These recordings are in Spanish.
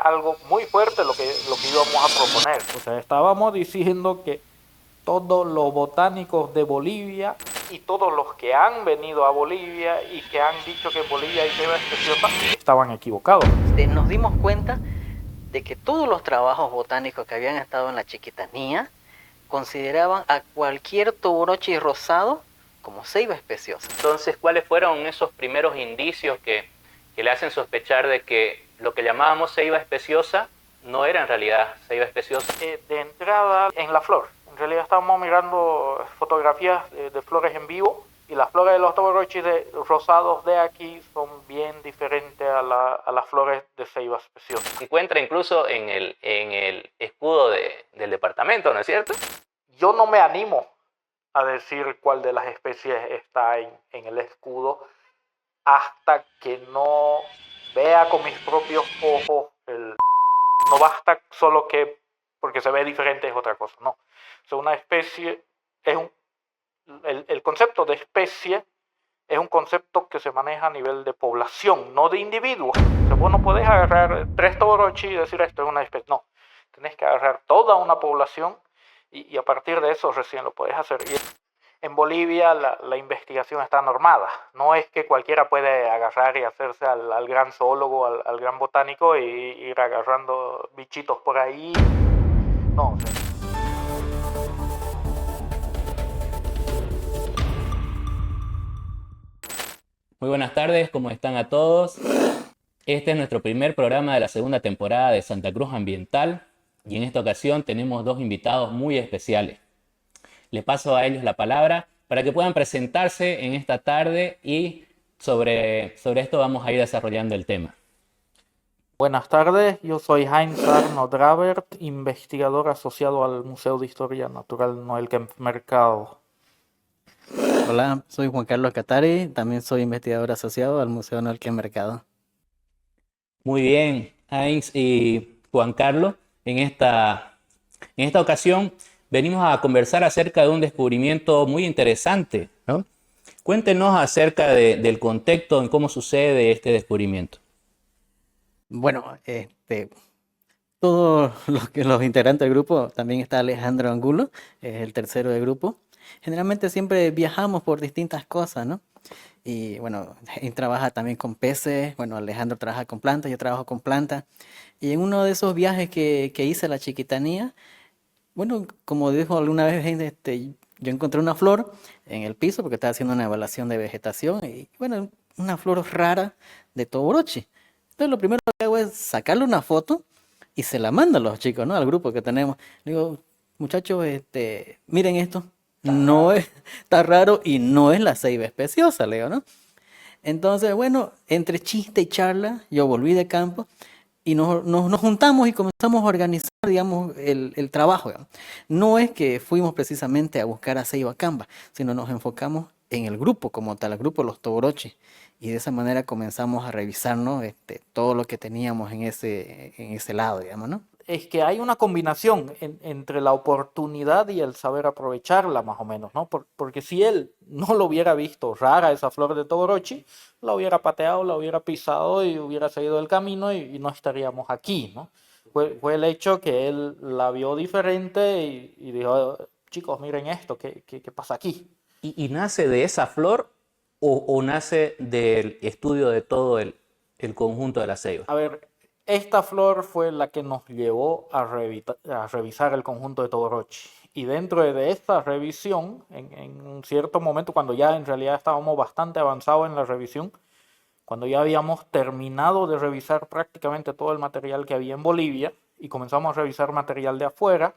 algo muy fuerte lo que íbamos a proponer. O sea, estábamos diciendo que todos los botánicos de Bolivia y todos los que han venido a Bolivia y que han dicho que en Bolivia hay ceiba especiosa estaban equivocados. Nos dimos cuenta de que todos los trabajos botánicos que habían estado en la Chiquitanía consideraban a cualquier toborochi rosado como ceiba especiosa. Entonces, ¿cuáles fueron esos primeros indicios que le hacen sospechar de que lo que llamábamos ceiba especiosa no era en realidad ceiba especiosa? De entrada, en la flor. En realidad estábamos mirando fotografías de flores en vivo y las flores de los toborochis rosados de aquí son bien diferentes a las flores de ceiba especiosa. Se encuentra incluso en el escudo del departamento, ¿no es cierto? Yo no me animo a decir cuál de las especies está en el escudo hasta que no vea con mis propios ojos no basta solo que porque se ve diferente es otra cosa, no. O sea, una especie es el concepto de especie es un concepto que se maneja a nivel de población, no de individuos. O sea, vos no podés agarrar 3 toborochis y decir esto es una especie, no. Tenés que agarrar toda una población y a partir de eso recién lo podés hacer. Y en Bolivia la investigación está normada. No es que cualquiera puede agarrar y hacerse al gran zoólogo, al gran botánico y ir agarrando bichitos por ahí. No, o sea. Muy buenas tardes, ¿cómo están a todos? Este es nuestro primer programa de la segunda temporada de Santa Cruz Ambiental y en esta ocasión tenemos 2 invitados muy especiales. Les paso a ellos la palabra para que puedan presentarse en esta tarde y sobre esto vamos a ir desarrollando el tema. Buenas tardes, yo soy Heinz Arno Dravert, investigador asociado al Museo de Historia Natural Noel Kempff Mercado. Hola, soy Juan Carlos Catari, también soy investigador asociado al Museo Noel Kempff Mercado. Muy bien, Heinz y Juan Carlos, en esta ocasión venimos a conversar acerca de un descubrimiento muy interesante, ¿no? Cuéntenos acerca del contexto en cómo sucede este descubrimiento. Bueno, todos los integrantes del grupo, también está Alejandro Angulo, es el tercero del grupo. Generalmente siempre viajamos por distintas cosas, ¿no? Y bueno, él trabaja también con peces, bueno, Alejandro trabaja con plantas, yo trabajo con plantas. Y en uno de esos viajes que hice a la Chiquitanía, bueno, como dijo alguna vez, yo encontré una flor en el piso porque estaba haciendo una evaluación de vegetación y bueno, una flor rara de toborochi. Entonces lo primero que hago es sacarle una foto y se la mando a los chicos, ¿no? Al grupo que tenemos. Le digo, muchachos, miren esto, no es, está raro y no es la ceiba especiosa, le digo, ¿no? Entonces, bueno, entre chiste y charla, yo volví de campo y nos juntamos y comenzamos a organizar, digamos, el trabajo. Digamos. No es que fuimos precisamente a buscar a Ceiba Camba, sino nos enfocamos en el grupo como tal, el grupo de los Toborochi. Y de esa manera comenzamos a revisarnos todo lo que teníamos en ese lado, digamos, ¿no? Es que hay una combinación entre la oportunidad y el saber aprovecharla, más o menos, ¿no? Porque si él no lo hubiera visto rara esa flor de Toborochi, la hubiera pateado, la hubiera pisado y hubiera seguido el camino y no estaríamos aquí, ¿no? Fue el hecho que él la vio diferente y dijo, chicos, miren esto, ¿qué pasa aquí? ¿Y nace de esa flor o nace del estudio de todo el conjunto de la ceiba? A ver, esta flor fue la que nos llevó a revisar el conjunto de Toborochi. Y dentro de esta revisión, en un cierto momento, cuando ya en realidad estábamos bastante avanzados en la revisión, cuando ya habíamos terminado de revisar prácticamente todo el material que había en Bolivia y comenzamos a revisar material de afuera,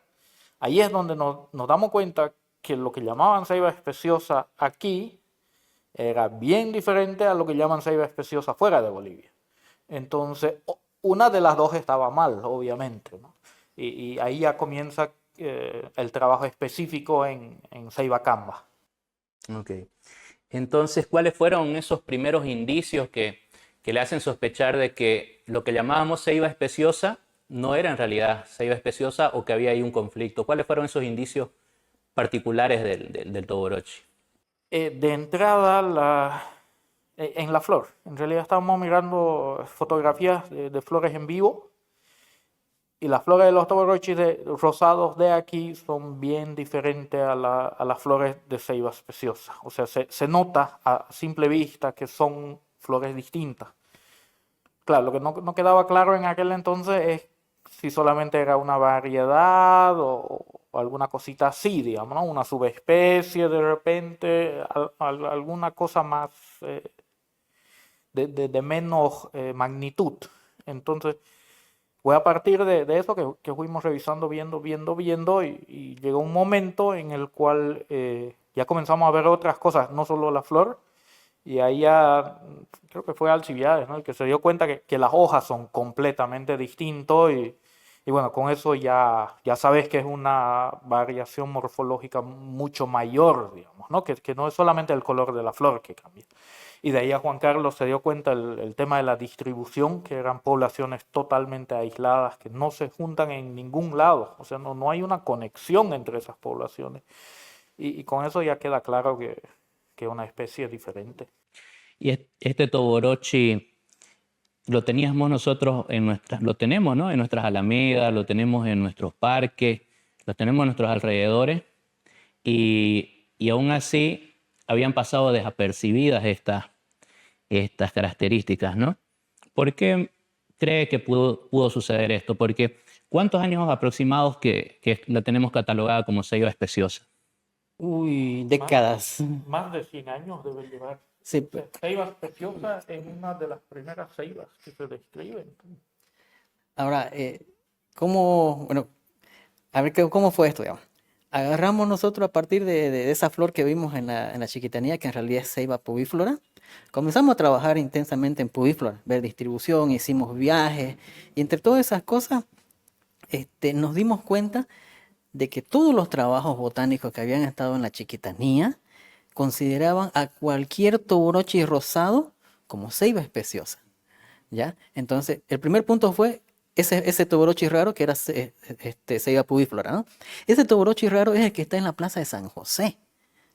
ahí es donde nos damos cuenta que lo que llamaban ceiba especiosa aquí era bien diferente a lo que llaman ceiba especiosa fuera de Bolivia. Entonces, una de las dos estaba mal, obviamente, ¿no? Y ahí ya comienza el trabajo específico en Ceiba Camba. Ok. Entonces, ¿cuáles fueron esos primeros indicios que le hacen sospechar de que lo que llamábamos ceiba especiosa no era en realidad ceiba especiosa o que había ahí un conflicto? ¿Cuáles fueron esos indicios particulares del Toborochi? De entrada, en la flor. En realidad estábamos mirando fotografías de flores en vivo Y las flores de los toborochis rosados de aquí son bien diferentes a las flores de ceiba especiosa. O sea, se nota a simple vista que son flores distintas. Claro, lo que no quedaba claro en aquel entonces es si solamente era una variedad o alguna cosita así, digamos, ¿no? Una subespecie de repente, alguna cosa más de menos magnitud. Entonces, fue a partir de eso que fuimos revisando, viendo y llegó un momento en el cual ya comenzamos a ver otras cosas, no solo la flor, y ahí ya creo que fue Alcibiades, ¿no? El que se dio cuenta que las hojas son completamente distintos y bueno, con eso ya sabes que es una variación morfológica mucho mayor, digamos, ¿no? Que no es solamente el color de la flor que cambia. Y de ahí a Juan Carlos se dio cuenta el tema de la distribución, que eran poblaciones totalmente aisladas, que no se juntan en ningún lado, o sea, no hay una conexión entre esas poblaciones. Y con eso ya queda claro que es una especie diferente. Y este Toborochi lo teníamos nosotros lo tenemos, ¿no? En nuestras alamedas, lo tenemos en nuestros parques, lo tenemos en nuestros alrededores y aún así habían pasado desapercibidas estas características, ¿no? ¿Por qué cree que pudo suceder esto? Porque ¿cuántos años aproximados que la tenemos catalogada como ceiba especiosa? Uy, décadas. Más de 100 años debe llevar. Sí, Ceiba especiosa es una de las primeras ceibas que se describen. ahora, bueno, a ver cómo fue esto, digamos. Agarramos nosotros a partir de esa flor que vimos en la chiquitanía, que en realidad es ceiba pubíflora. Comenzamos a trabajar intensamente en pubíflora, ver distribución, hicimos viajes, y entre todas esas cosas, nos dimos cuenta de que todos los trabajos botánicos que habían estado en la chiquitanía consideraban a cualquier toborochi rosado como ceiba especiosa, ¿ya? Entonces, el primer punto fue ese toborochi raro que era ceiba pubíflora, ¿no? Ese toborochi raro es el que está en la plaza de San José,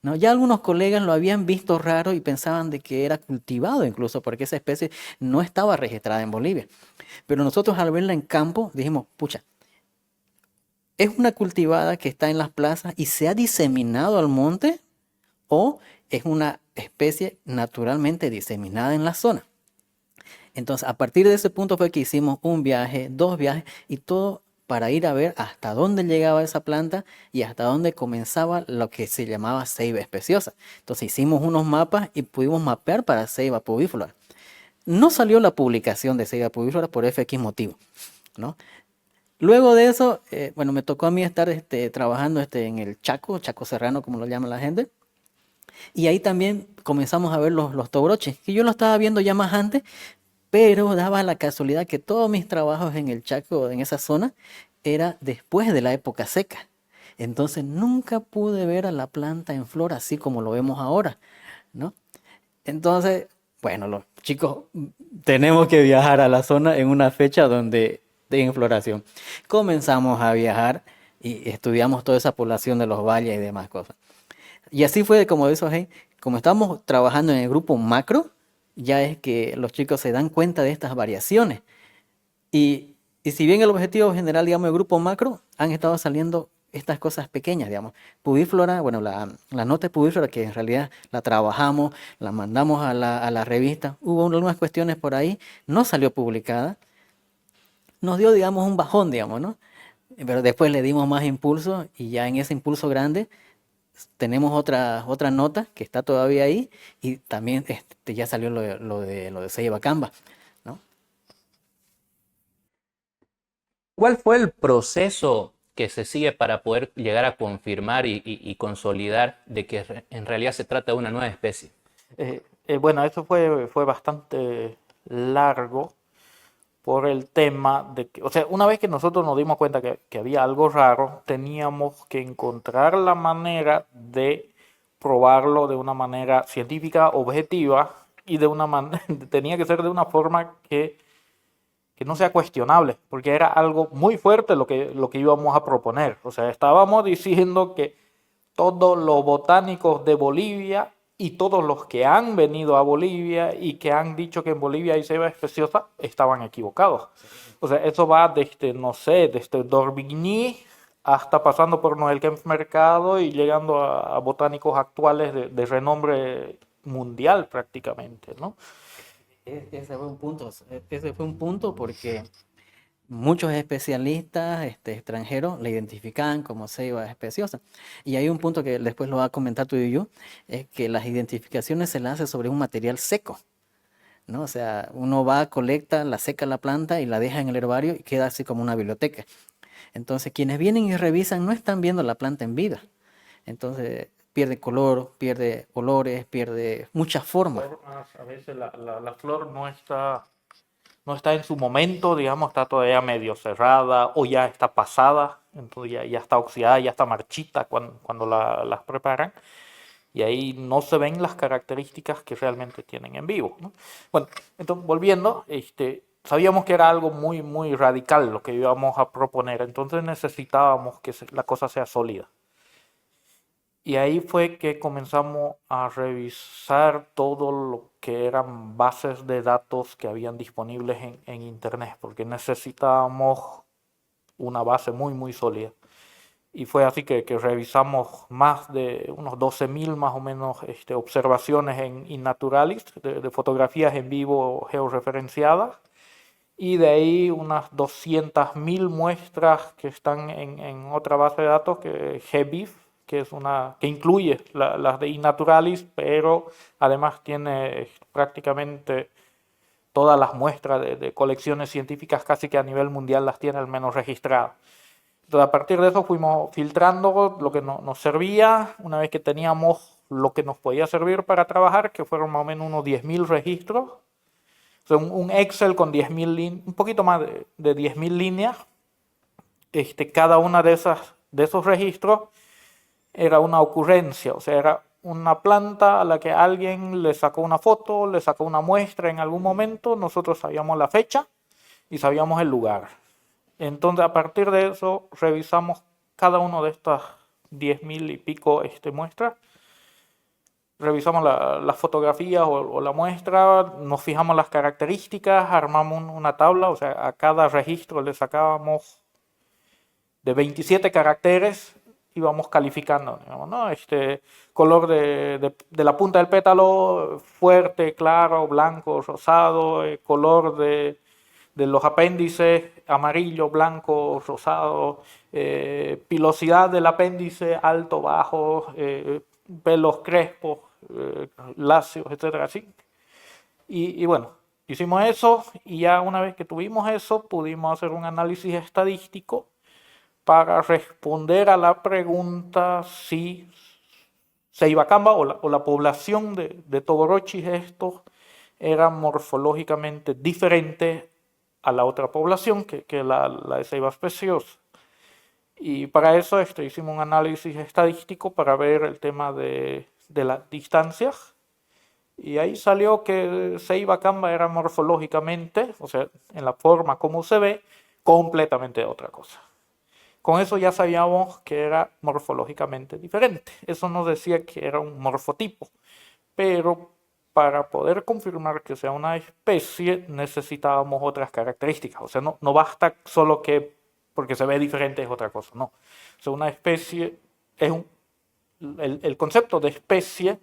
¿no? Ya algunos colegas lo habían visto raro y pensaban de que era cultivado incluso porque esa especie no estaba registrada en Bolivia. Pero nosotros al verla en campo dijimos, pucha, ¿es una cultivada que está en las plazas y se ha diseminado al monte o es una especie naturalmente diseminada en la zona? Entonces, a partir de ese punto fue que hicimos un viaje, 2 viajes y todo para ir a ver hasta dónde llegaba esa planta y hasta dónde comenzaba lo que se llamaba ceiba especiosa. Entonces hicimos unos mapas y pudimos mapear para ceiba pubíflora. No salió la publicación de ceiba pubíflora por FX motivo, ¿no? Luego de eso, bueno, me tocó a mí estar trabajando en el Chaco Serrano, como lo llama la gente. Y ahí también comenzamos a ver los toboroches, que yo lo estaba viendo ya más antes, pero daba la casualidad que todos mis trabajos en el Chaco, en esa zona, era después de la época seca. Entonces nunca pude ver a la planta en flor así como lo vemos ahora, ¿no? Entonces, bueno, los chicos, tenemos que viajar a la zona en una fecha donde de floración. Comenzamos a viajar y estudiamos toda esa población de los valles y demás cosas. Y así fue como eso, como estamos trabajando en el grupo macro, ya es que los chicos se dan cuenta de estas variaciones. Y si bien el objetivo general, digamos, del grupo macro, han estado saliendo estas cosas pequeñas, digamos. Pubíflora, bueno, la nota de pubíflora que en realidad la trabajamos, la mandamos a la revista, hubo algunas cuestiones por ahí, no salió publicada, nos dio, digamos, un bajón, digamos, ¿no? Pero después le dimos más impulso y ya en ese impulso grande tenemos otra nota que está todavía ahí y también ya salió lo de ceiba camba, ¿no? ¿Cuál fue el proceso que se sigue para poder llegar a confirmar y consolidar de que en realidad se trata de una nueva especie? Bueno, eso fue bastante largo por el tema de que, o sea, una vez que nosotros nos dimos cuenta que había algo raro, teníamos que encontrar la manera de probarlo de una manera científica, objetiva, y tenía que ser de una forma que no sea cuestionable, porque era algo muy fuerte lo que íbamos a proponer. O sea, estábamos diciendo que todos los botánicos de Bolivia y todos los que han venido a Bolivia y que han dicho que en Bolivia hay ceiba especiosa estaban equivocados. O sea, eso va desde, no sé, desde D'Orbigny hasta pasando por Noel Kempf Mercado y llegando a botánicos actuales de renombre mundial prácticamente, ¿no? Ese fue un punto porque muchos especialistas extranjeros la identificaban como ceiba especiosa. Y hay un punto que después lo va a comentar tú y yo, es que las identificaciones se las hace sobre un material seco, ¿no? O sea, uno va, colecta, la seca la planta y la deja en el herbario y queda así como una biblioteca. Entonces, quienes vienen y revisan no están viendo la planta en vida. Entonces, pierde color, pierde olores, pierde muchas formas. A veces la flor no está en su momento, digamos, está todavía medio cerrada o ya está pasada, entonces ya está oxidada, ya está marchita cuando las preparan y ahí no se ven las características que realmente tienen en vivo, ¿no? Bueno, entonces volviendo, sabíamos que era algo muy, muy radical lo que íbamos a proponer, entonces necesitábamos que la cosa sea sólida. Y ahí fue que comenzamos a revisar todo lo que eran bases de datos que habían disponibles en Internet, porque necesitábamos una base muy, muy sólida. Y fue así que revisamos más de unos 12.000 más o menos observaciones en Innaturalist, de fotografías en vivo georreferenciadas, y de ahí unas 200.000 muestras que están en otra base de datos, que GBIF, que es que incluye las de Innaturalis, pero además tiene prácticamente todas las muestras de colecciones científicas, casi que a nivel mundial las tiene al menos registradas. Entonces, a partir de eso fuimos filtrando lo que nos servía. Una vez que teníamos lo que nos podía servir para trabajar, que fueron más o menos unos 10.000 registros, o sea, un Excel con 10.000 líneas, un poquito más de 10.000 líneas. Cada una de esos registros era una ocurrencia, o sea, era una planta a la que alguien le sacó una foto, le sacó una muestra en algún momento, nosotros sabíamos la fecha y sabíamos el lugar. Entonces, a partir de eso, revisamos cada uno de estas 10.000 y pico muestras, revisamos las fotografías o la muestra, nos fijamos las características, armamos una tabla, o sea, a cada registro le sacábamos de 27 caracteres, íbamos calificando, digamos, ¿no? Color de la punta del pétalo, fuerte, claro, blanco, rosado, color de los apéndices, amarillo, blanco, rosado, pilosidad del apéndice, alto, bajo, pelos crespos, lacios, etcétera, así. Y bueno, hicimos eso y ya una vez que tuvimos eso, pudimos hacer un análisis estadístico para responder a la pregunta si Ceibacamba o la población de toborochis estos era morfológicamente diferente a la otra población que la de ceiba especiosa. Y para eso hicimos un análisis estadístico para ver el tema de las distancias. Y ahí salió que Ceibacamba era morfológicamente, o sea, en la forma como se ve, completamente otra cosa. Con eso ya sabíamos que era morfológicamente diferente. Eso nos decía que era un morfotipo. Pero para poder confirmar que sea una especie necesitábamos otras características. O sea, no basta solo que porque se ve diferente es otra cosa. No. O sea, una especie es el concepto de especie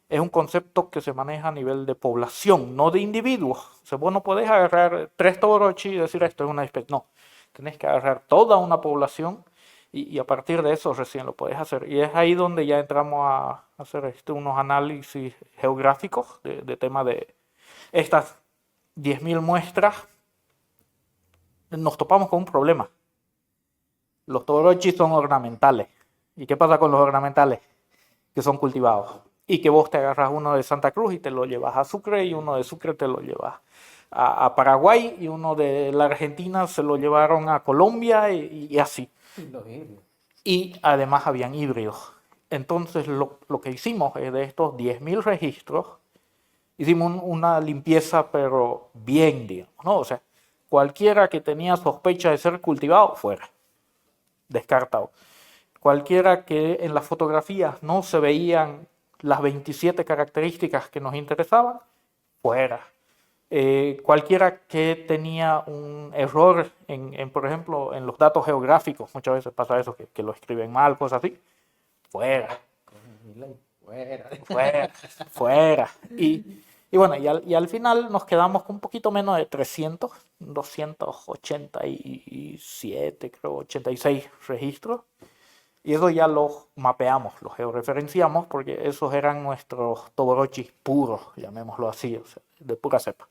es un concepto que se maneja a nivel de población, no de individuos. O sea, vos no podés agarrar 3 toborochis y decir esto es una especie. No. Tenés que agarrar toda una población y a partir de eso recién lo podés hacer. Y es ahí donde ya entramos a hacer unos análisis geográficos de tema de estas 10.000 muestras. Nos topamos con un problema. Los toborochis son ornamentales. ¿Y qué pasa con los ornamentales? Que son cultivados. Y que vos te agarras uno de Santa Cruz y te lo llevas a Sucre y uno de Sucre te lo llevas a Paraguay y uno de la Argentina se lo llevaron a Colombia y así. Y además habían híbridos. Entonces lo que hicimos es de estos 10.000 registros, hicimos una limpieza pero bien, digamos, ¿no? O sea, cualquiera que tenía sospecha de ser cultivado, fuera, descartado. Cualquiera que en las fotografías no se veían las 27 características que nos interesaban, fuera. Cualquiera que tenía un error por ejemplo, en los datos geográficos, muchas veces pasa eso, que lo escriben mal, cosas así, fuera, fuera, fuera. Y bueno, y al final nos quedamos con un poquito menos de 300, 287, creo, 86 registros. Y eso ya los mapeamos, los georreferenciamos, porque esos eran nuestros Todorochis puros, llamémoslo así, o sea, de pura cepa.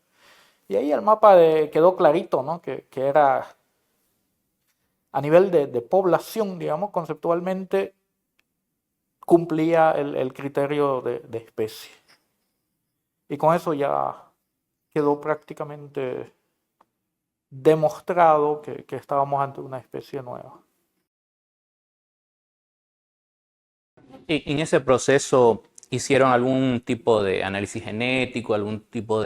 Y ahí el mapa quedó clarito, ¿no? Que era a nivel de población, digamos, conceptualmente cumplía el criterio de especie. Y con eso ya quedó prácticamente demostrado que estábamos ante una especie nueva. En ese proceso hicieron algún tipo de análisis genético, algún tipo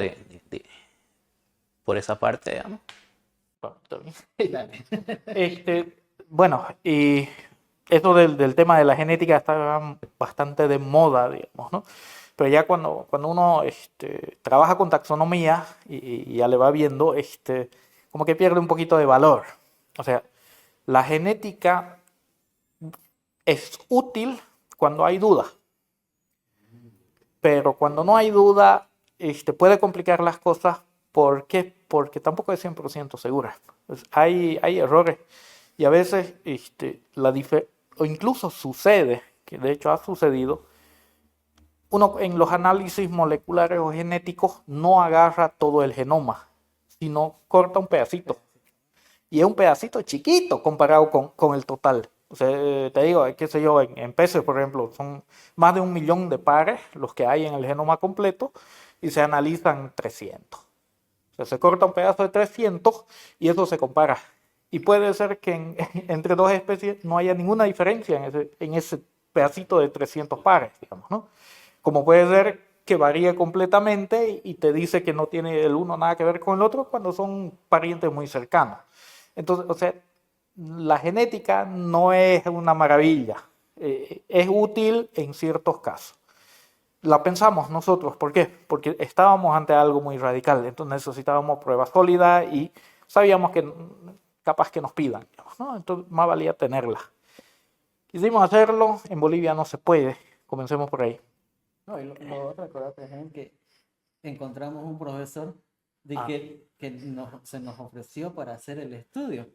por esa parte, digamos. Bueno, está bien. Bueno, y esto del tema de la genética está bastante de moda, digamos, ¿no? Pero ya cuando uno trabaja con taxonomía y ya le va viendo, como que pierde un poquito de valor. O sea, la genética es útil cuando hay duda. Pero cuando no hay duda, puede complicar las cosas. ¿Por qué? Porque tampoco es 100% segura. Pues hay errores. Y a veces, o incluso sucede, que de hecho ha sucedido, uno en los análisis moleculares o genéticos no agarra todo el genoma, sino corta un pedacito. Y es un pedacito chiquito comparado con el total. O sea, te digo, qué sé yo, en peces, por ejemplo, son más de 1 millón de pares los que hay en el genoma completo y se analizan 300. O sea, se corta un pedazo de 300 y eso se compara. Y puede ser que entre dos especies no haya ninguna diferencia en ese pedacito de 300 pares, digamos, ¿no? Como puede ser que varíe completamente y te dice que no tiene el uno nada que ver con el otro cuando son parientes muy cercanos. Entonces, o sea, la genética no es una maravilla, es útil en ciertos casos. La pensamos nosotros, ¿por qué? Porque estábamos ante algo muy radical, entonces necesitábamos pruebas sólidas y sabíamos que capaz que nos pidan, ¿no? Entonces más valía tenerla. Quisimos hacerlo, en Bolivia no se puede, comencemos por ahí. No, y lo otro, acuérdate, es que encontramos un profesor se nos ofreció para hacer el estudio,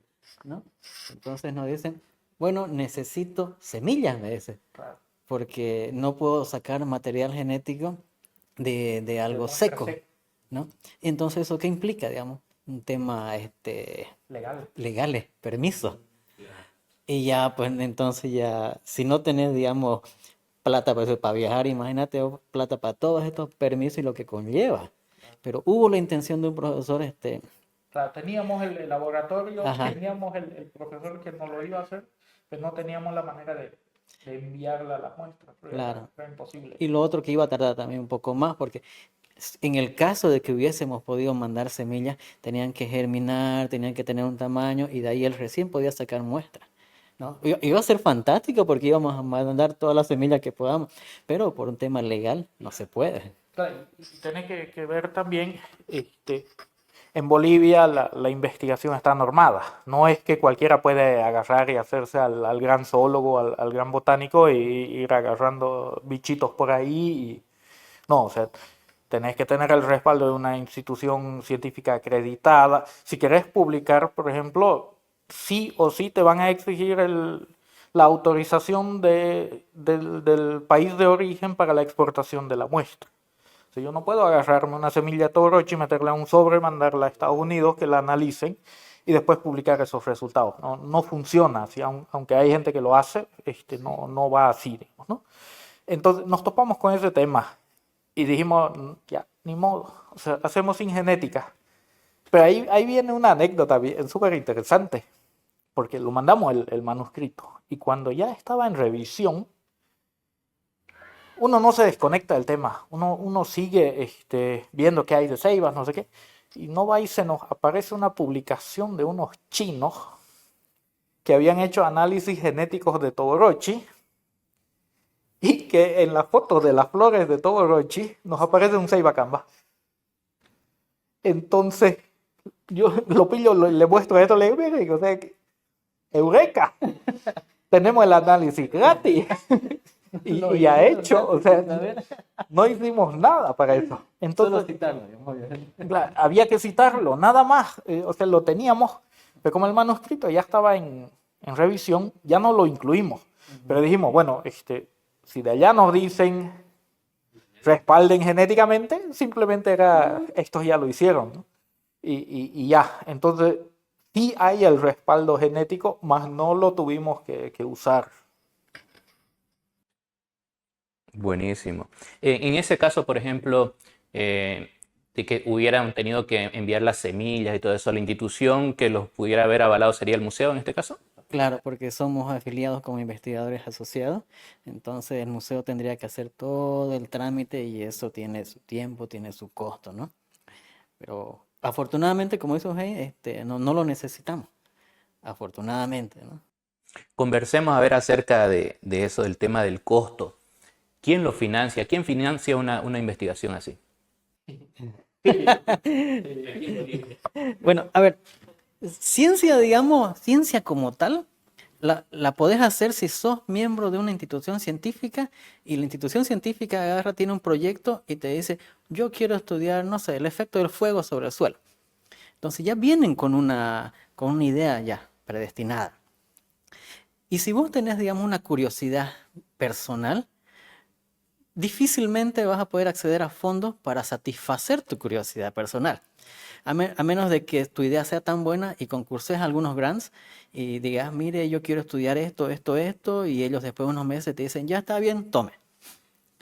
¿no? Entonces nos dicen, bueno, necesito semillas, me dice, Claro. porque no puedo sacar material genético de algo seco, ¿no? Entonces, ¿eso qué implica, digamos? Un tema legales, permisos. Y ya, pues entonces ya, si no tenés, digamos, plata para viajar, imagínate, plata para todos estos permisos y lo que conlleva. Pero hubo la intención de un profesor, Claro, teníamos el laboratorio, Ajá. teníamos el profesor que nos lo iba a hacer, pero no teníamos la manera de enviarla a las muestras, Claro. era imposible. Y lo otro que iba a tardar también un poco más, porque en el caso de que hubiésemos podido mandar semillas, tenían que germinar, tenían que tener un tamaño, y de ahí él recién podía sacar muestras, ¿no? Iba a ser fantástico porque íbamos a mandar todas las semillas que podamos, pero por un tema legal no se puede. Claro, y tenés que ver también, en Bolivia la investigación está normada. No es que cualquiera puede agarrar y hacerse al gran zoólogo, al gran botánico y ir agarrando bichitos por ahí. No, o sea, tenés que tener el respaldo de una institución científica acreditada. Si querés publicar, por ejemplo, sí o sí te van a exigir la autorización del país de origen para la exportación de la muestra. O sea, yo no puedo agarrarme una semilla de Todorochi, meterla en un sobre, mandarla a Estados Unidos, que la analicen y después publicar esos resultados. No funciona así, aunque hay gente que lo hace, no va así, digamos, ¿no? Entonces nos topamos con ese tema y dijimos, ya, ni modo, o sea, hacemos sin genética. Pero ahí viene una anécdota súper interesante, porque lo mandamos el manuscrito y cuando ya estaba en revisión, uno no se desconecta del tema, uno sigue viendo qué hay de ceibas, no sé qué, y no va y se nos aparece una publicación de unos chinos que habían hecho análisis genéticos de Todorochi y que en la foto de las flores de Todorochi nos aparece un ceibacamba. Entonces, yo lo pillo, le muestro esto, le digo, miren, o sea, eureka, tenemos el análisis gratis. Y ha hecho, o sea, no hicimos nada para eso. Entonces, claro, había que citarlo, nada más. O sea, lo teníamos, pero como el manuscrito ya estaba en revisión, ya no lo incluimos. Pero dijimos, bueno, si de allá nos dicen respalden genéticamente, simplemente era, estos ya lo hicieron, ¿no? Y ya, entonces sí hay el respaldo genético, mas no lo tuvimos que usar. Buenísimo. En ese caso, por ejemplo, de que hubieran tenido que enviar las semillas y todo eso a la institución que los pudiera haber avalado, ¿sería el museo en este caso? Claro, porque somos afiliados como investigadores asociados, entonces el museo tendría que hacer todo el trámite y eso tiene su tiempo, tiene su costo, ¿no? Pero afortunadamente, como dice Eugenio, no lo necesitamos, afortunadamente, ¿no? Conversemos a ver acerca de eso, del tema del costo. ¿Quién lo financia? ¿Quién financia una investigación así? Bueno, a ver, ciencia, digamos, ciencia como tal, la podés hacer si sos miembro de una institución científica y la institución científica agarra, tiene un proyecto y te dice, yo quiero estudiar, no sé, el efecto del fuego sobre el suelo. Entonces ya vienen con una idea ya predestinada. Y si vos tenés, digamos, una curiosidad personal, difícilmente vas a poder acceder a fondos para satisfacer tu curiosidad personal. A menos de que tu idea sea tan buena y concurses algunos grants y digas, mire, yo quiero estudiar esto, y ellos después de unos meses te dicen, ya está bien, tome.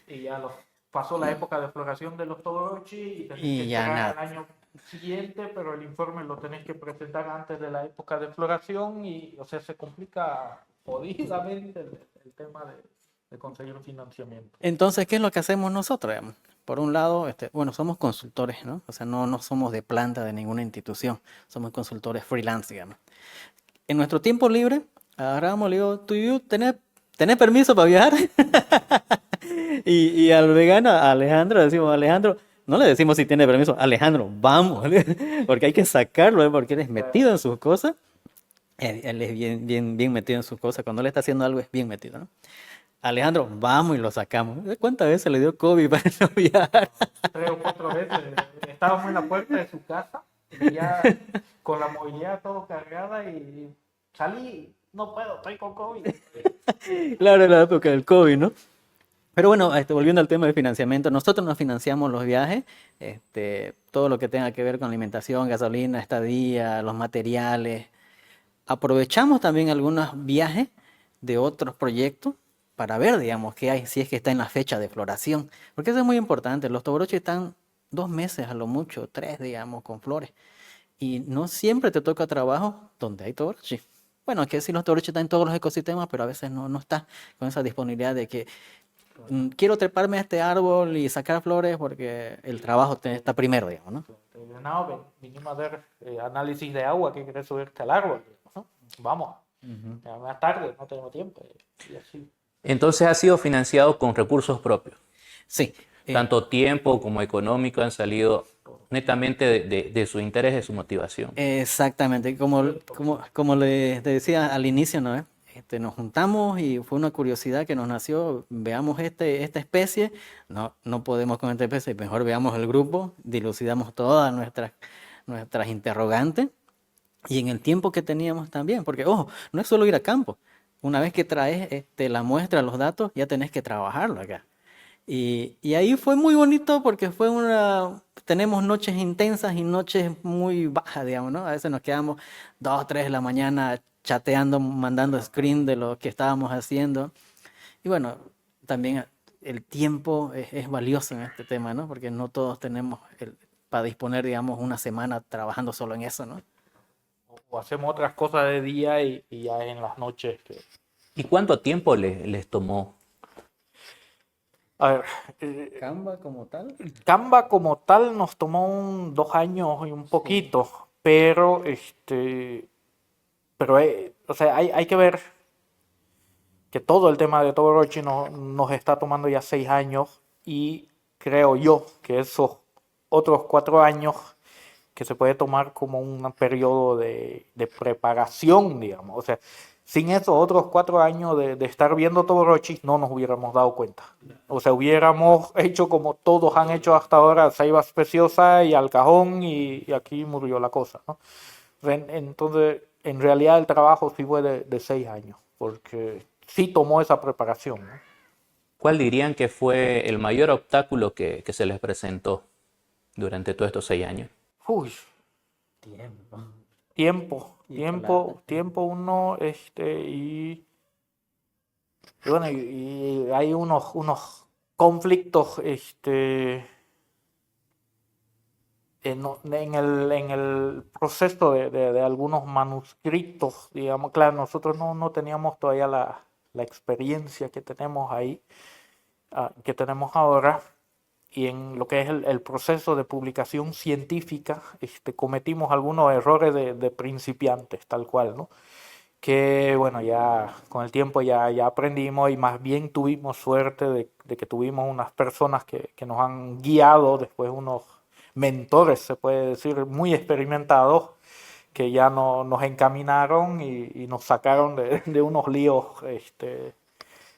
Y ya pasó la época de floración de los Todorochi y tenés Y que ya esperar nada. al año siguiente, pero el informe lo tenés que presentar antes de la época de floración y, o sea, se complica jodidamente el tema de conseguir financiamiento. Entonces, ¿qué es lo que hacemos nosotros, digamos? Por un lado, bueno, somos consultores, ¿no? O sea, no somos de planta de ninguna institución, somos consultores freelance, digamos. En nuestro tiempo libre, agarramos, le digo, ¿tú tenés permiso para viajar? Y al vegano, a Alejandro, decimos, Alejandro, no le decimos si tiene permiso, Alejandro, vamos, porque hay que sacarlo, porque él es metido en sus cosas. Él es bien metido en sus cosas. Cuando él está haciendo algo, es bien metido, ¿no? Alejandro, vamos y lo sacamos. ¿Cuántas veces le dio COVID para no viajar? 3 o 4 veces estábamos en la puerta de su casa y ya con la movilidad todo cargada y salí, no puedo, estoy con COVID. Claro, en la época del COVID, ¿no? Pero bueno, volviendo al tema del financiamiento, nosotros nos financiamos los viajes, todo lo que tenga que ver con alimentación, gasolina, estadía, los materiales. Aprovechamos también algunos viajes de otros proyectos para ver, digamos, qué hay, si es que está en la fecha de floración. Porque eso es muy importante. Los toboroches están 2 meses a lo mucho, 3, digamos, con flores. Y no siempre te toca trabajo donde hay toboroche. Bueno, que sí, los toboroches están en todos los ecosistemas, pero a veces no está con esa disponibilidad de que quiero treparme a este árbol y sacar flores porque el trabajo está primero, digamos, ¿no? No, vinimos a hacer análisis de agua que querés subirte al árbol, ¿no? Vamos, ya más tarde, no tenemos tiempo. Y así. Entonces ha sido financiado con recursos propios. Sí. Tanto tiempo como económico han salido netamente de su interés, de su motivación. Exactamente, como le decía al inicio, ¿no? Nos juntamos y fue una curiosidad que nos nació, veamos esta especie, no podemos con esta especie, mejor veamos el grupo, dilucidamos todas nuestras interrogantes y en el tiempo que teníamos también, porque ojo, no es solo ir a campo, una vez que traes la muestra, los datos, ya tenés que trabajarlo acá. Y ahí fue muy bonito porque tenemos noches intensas y noches muy bajas, digamos, ¿no? A veces nos quedamos 2, 3 de la mañana chateando, mandando screen de lo que estábamos haciendo. Y bueno, también el tiempo es valioso en este tema, ¿no? Porque no todos tenemos para disponer, digamos, una semana trabajando solo en eso, ¿no? O hacemos otras cosas de día y ya en las noches. ¿Y cuánto tiempo les tomó? A ver, Canva como tal. Canva como tal nos tomó 2 años y un poquito, sí. pero o sea, hay que ver que todo el tema de Todorochi nos está tomando ya 6 años y creo yo que esos otros 4 años que se puede tomar como un periodo de preparación, digamos. O sea, sin esos otros 4 años de estar viendo Todorochi, no nos hubiéramos dado cuenta. O sea, hubiéramos hecho como todos han hecho hasta ahora, Ceiba Preciosa y Al Cajón, y aquí murió la cosa, ¿no? Entonces, en realidad el trabajo sí fue de 6 años, porque sí tomó esa preparación, ¿no? ¿Cuál dirían que fue el mayor obstáculo que se les presentó durante todos estos 6 años? Uy, Tiempo. tiempo uno, y bueno, y hay unos conflictos, en el proceso de algunos manuscritos, digamos. Claro, nosotros no teníamos todavía la experiencia que tenemos ahí, que tenemos ahora, y en lo que es el proceso de publicación científica, cometimos algunos errores de principiantes, tal cual, ¿no? Que bueno, ya con el tiempo ya aprendimos, y más bien tuvimos suerte de que tuvimos unas personas que nos han guiado, después unos mentores, se puede decir, muy experimentados, que ya nos encaminaron y nos sacaron de unos líos,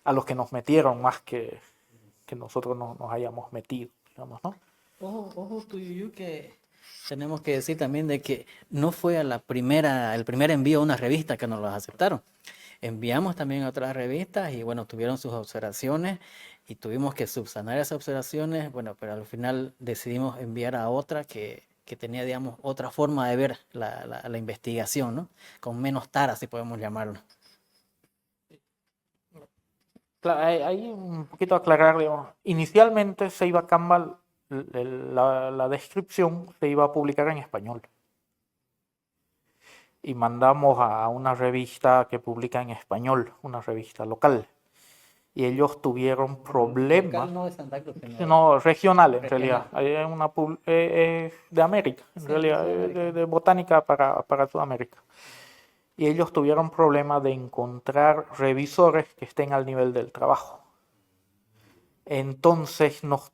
a los que nos metieron más que nosotros nos hayamos metido, digamos, ¿no? Ojo, tú, Yuyu, que tenemos que decir también de que no fue el primer envío a una revista que nos los aceptaron. Enviamos también a otras revistas y bueno, tuvieron sus observaciones y tuvimos que subsanar esas observaciones, bueno, pero al final decidimos enviar a otra que tenía, digamos, otra forma de ver la investigación, ¿no? Con menos taras, si podemos llamarlo. Claro, hay un poquito aclarar, digamos. Inicialmente Ceiba Canva, la descripción se iba a publicar en español. Y mandamos a una revista que publica en español, una revista local. Y ellos tuvieron problemas. Local no de Santa Cruz, No, regional en Regional. realidad. Hay una de América, en Sí, realidad, de América. de botánica para Sudamérica. Y ellos tuvieron problemas de encontrar revisores que estén al nivel del trabajo. Entonces nos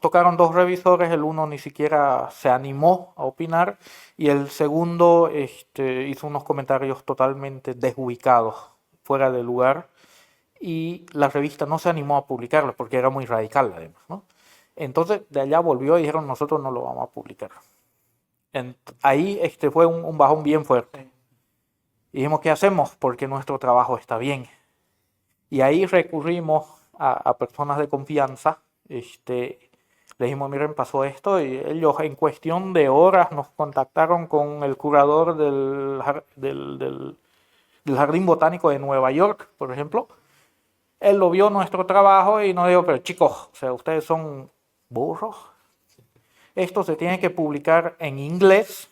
tocaron 2 revisores, el uno ni siquiera se animó a opinar, y el segundo hizo unos comentarios totalmente desubicados, fuera de lugar, y la revista no se animó a publicarlo porque era muy radical, además, ¿no? Entonces de allá volvió y dijeron: nosotros no lo vamos a publicar. Ahí fue un bajón bien fuerte. Y dijimos: ¿qué hacemos? Porque nuestro trabajo está bien. Y ahí recurrimos a personas de confianza. Le dijimos: miren, pasó esto, y ellos en cuestión de horas nos contactaron con el curador del Jardín Botánico de Nueva York, por ejemplo. Él lo vio nuestro trabajo y nos dijo: pero chicos, o sea, ustedes son burros. Esto se tiene que publicar en inglés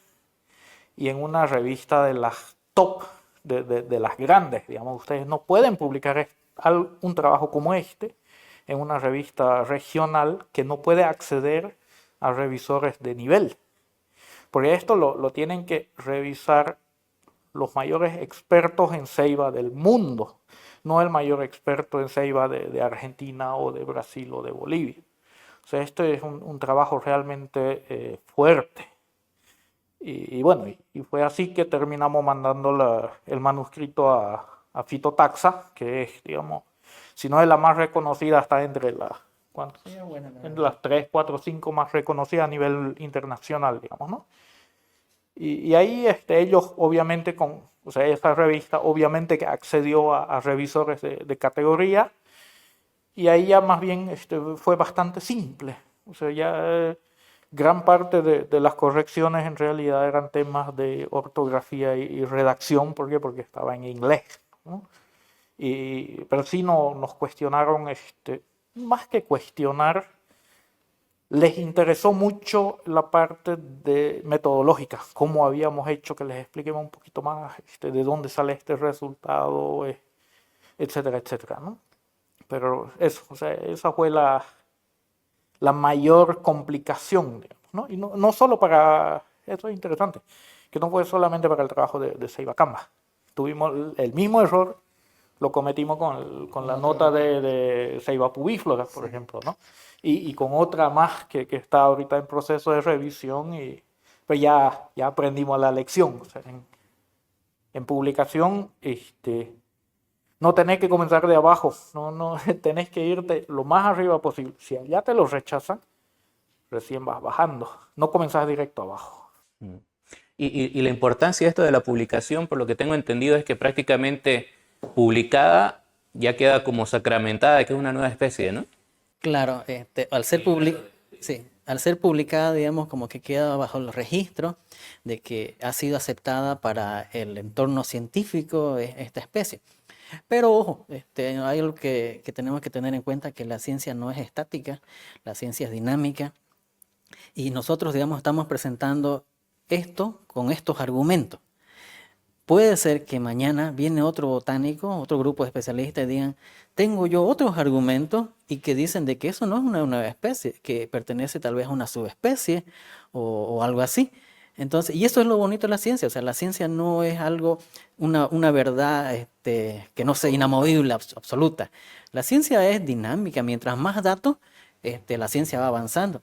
y en una revista de las top, de las grandes, digamos. Ustedes no pueden publicar un trabajo como este en una revista regional que no puede acceder a revisores de nivel. Porque esto lo tienen que revisar los mayores expertos en ceiba del mundo, no el mayor experto en ceiba de Argentina o de Brasil o de Bolivia. O sea, esto es un trabajo realmente fuerte. Y bueno, y fue así que terminamos mandando el manuscrito a Fitotaxa, que es, digamos, si no es la más reconocida, está entre las 3, 4, 5 más reconocidas a nivel internacional, digamos, ¿no? Y ahí ellos obviamente, o sea, esa revista obviamente que accedió a revisores de categoría, y ahí ya más bien fue bastante simple. O sea, ya gran parte de las correcciones en realidad eran temas de ortografía y redacción. ¿Por qué? Porque estaba en inglés, ¿no? Pero sí nos cuestionaron, más que cuestionar, les interesó mucho la parte metodológica, cómo habíamos hecho, que les expliquemos un poquito más de dónde sale este resultado, etcétera, etcétera, ¿no? Pero eso, o sea, esa fue la mayor complicación, digamos, ¿no? Y no solo para, eso es interesante, que no fue solamente para el trabajo de Ceiba Canva. Tuvimos el mismo error, lo cometimos con la nota de Ceiba pubíflora, por ejemplo, ¿no? Y con otra más que está ahorita en proceso de revisión, y pero ya aprendimos la lección. O sea, en publicación, no tenés que comenzar de abajo, no tenés que irte lo más arriba posible. Si ya te lo rechazan, recién vas bajando, no comenzás directo abajo. Mm. Y la importancia de esto de la publicación, por lo que tengo entendido, es que prácticamente publicada ya queda como sacramentada de que es una nueva especie, ¿no? Claro, sí, al ser publicada, digamos, como que queda bajo el registro de que ha sido aceptada para el entorno científico esta especie. Pero ojo, hay algo que tenemos que tener en cuenta, que la ciencia no es estática, la ciencia es dinámica, y nosotros, digamos, estamos presentando esto con estos argumentos. Puede ser que mañana viene otro botánico, otro grupo de especialistas y digan, tengo yo otros argumentos y que dicen de que eso no es una nueva especie, que pertenece tal vez a una subespecie o algo así. Entonces, y eso es lo bonito de la ciencia, o sea, la ciencia no es algo, una verdad que no sea inamovible, absoluta. La ciencia es dinámica, mientras más datos, la ciencia va avanzando.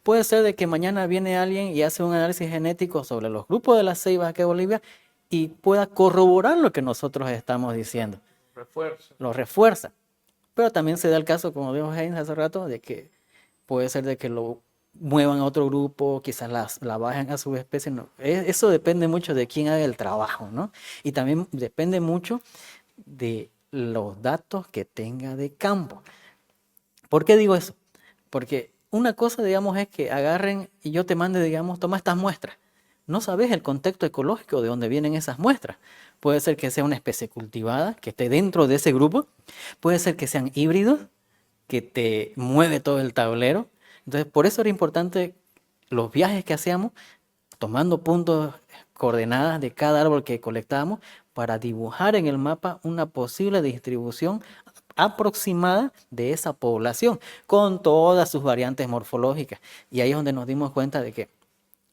Puede ser de que mañana viene alguien y hace un análisis genético sobre los grupos de las ceibas aquí en Bolivia y pueda corroborar lo que nosotros estamos diciendo. Refuerzo. Lo refuerza. Pero también se da el caso, como dijo Heinz hace rato, de que puede ser de que lo muevan a otro grupo, quizás la bajen a subespecie. No. Eso depende mucho de quién haga el trabajo, ¿no? Y también depende mucho de los datos que tenga de campo. ¿Por qué digo eso? Porque una cosa, digamos, es que agarren y yo te mande, digamos, toma estas muestras. No sabes el contexto ecológico de dónde vienen esas muestras. Puede ser que sea una especie cultivada, que esté dentro de ese grupo. Puede ser que sean híbridos, que te mueve todo el tablero. Entonces, por eso era importante los viajes que hacíamos, tomando puntos, coordenadas de cada árbol que colectábamos, para dibujar en el mapa una posible distribución aproximada de esa población, con todas sus variantes morfológicas. Y ahí es donde nos dimos cuenta de que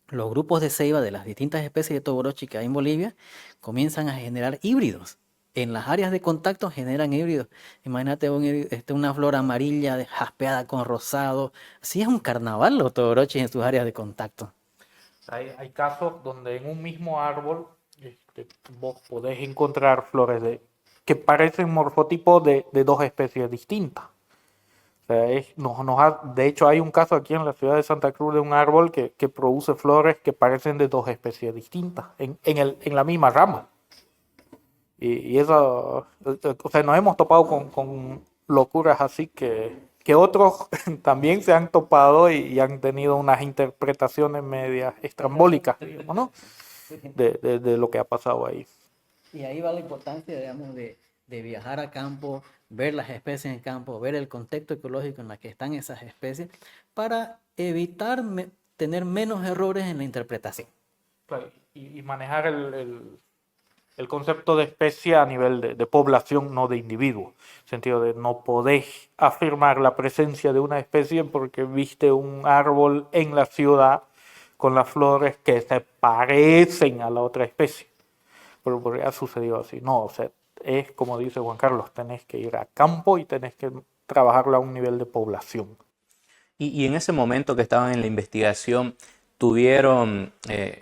los grupos de ceiba de las distintas especies de toborochi que hay en Bolivia comienzan a generar híbridos. En las áreas de contacto generan híbridos. Imagínate una flor amarilla jaspeada con rosado. Así es un carnaval los toborochis en sus áreas de contacto. Hay casos donde en un mismo árbol vos podés encontrar flores que parecen morfotipos de dos especies distintas. O sea, de hecho, hay un caso aquí en la ciudad de Santa Cruz de un árbol que produce flores que parecen de dos especies distintas en la misma rama. Y eso, o sea, nos hemos topado con locuras así que otros también se han topado y han tenido unas interpretaciones medias estrambólicas, digamos, ¿no? De lo que ha pasado ahí. Y ahí va la importancia, digamos, de viajar a campo, ver las especies en campo, ver el contexto ecológico en el que están esas especies, para evitar tener menos errores en la interpretación. Claro, y manejar el concepto de especie a nivel de población, no de individuo. En el sentido de no podés afirmar la presencia de una especie porque viste un árbol en la ciudad con las flores que se parecen a la otra especie. Pero porque ha sucedido así. No, o sea, es como dice Juan Carlos, tenés que ir a campo y tenés que trabajarla a un nivel de población. Y en ese momento que estaban en la investigación,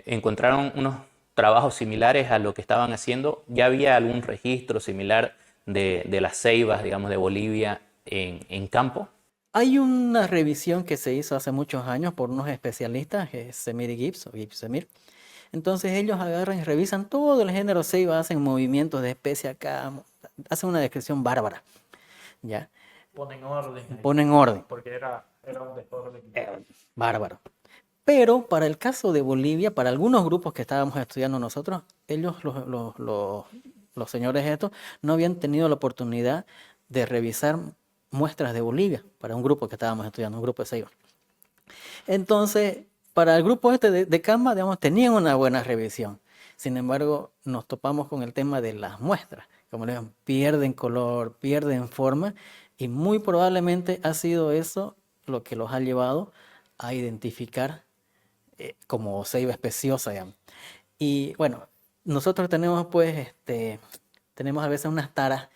encontraron unos trabajos similares a lo que estaban haciendo. ¿Ya había algún registro similar de las ceibas, digamos, de Bolivia en campo? Hay una revisión que se hizo hace muchos años por unos especialistas, Semir y Gibbs, o Gibbs Semir. Entonces ellos agarran y revisan todo el género ceiba, hacen movimientos de especie acá, hacen una descripción bárbara, ¿ya? Ponen orden. Ponen orden. Porque era un desorden. Bárbaro. Pero para el caso de Bolivia, para algunos grupos que estábamos estudiando nosotros, ellos, los señores estos, no habían tenido la oportunidad de revisar muestras de Bolivia para un grupo que estábamos estudiando, un grupo de ceiba. Entonces, para el grupo de Canva, digamos, tenían una buena revisión. Sin embargo, nos topamos con el tema de las muestras. Como le digo, pierden color, pierden forma, y muy probablemente ha sido eso lo que los ha llevado a identificar como ceiba especiosa, digamos. Y bueno, nosotros tenemos tenemos a veces unas taras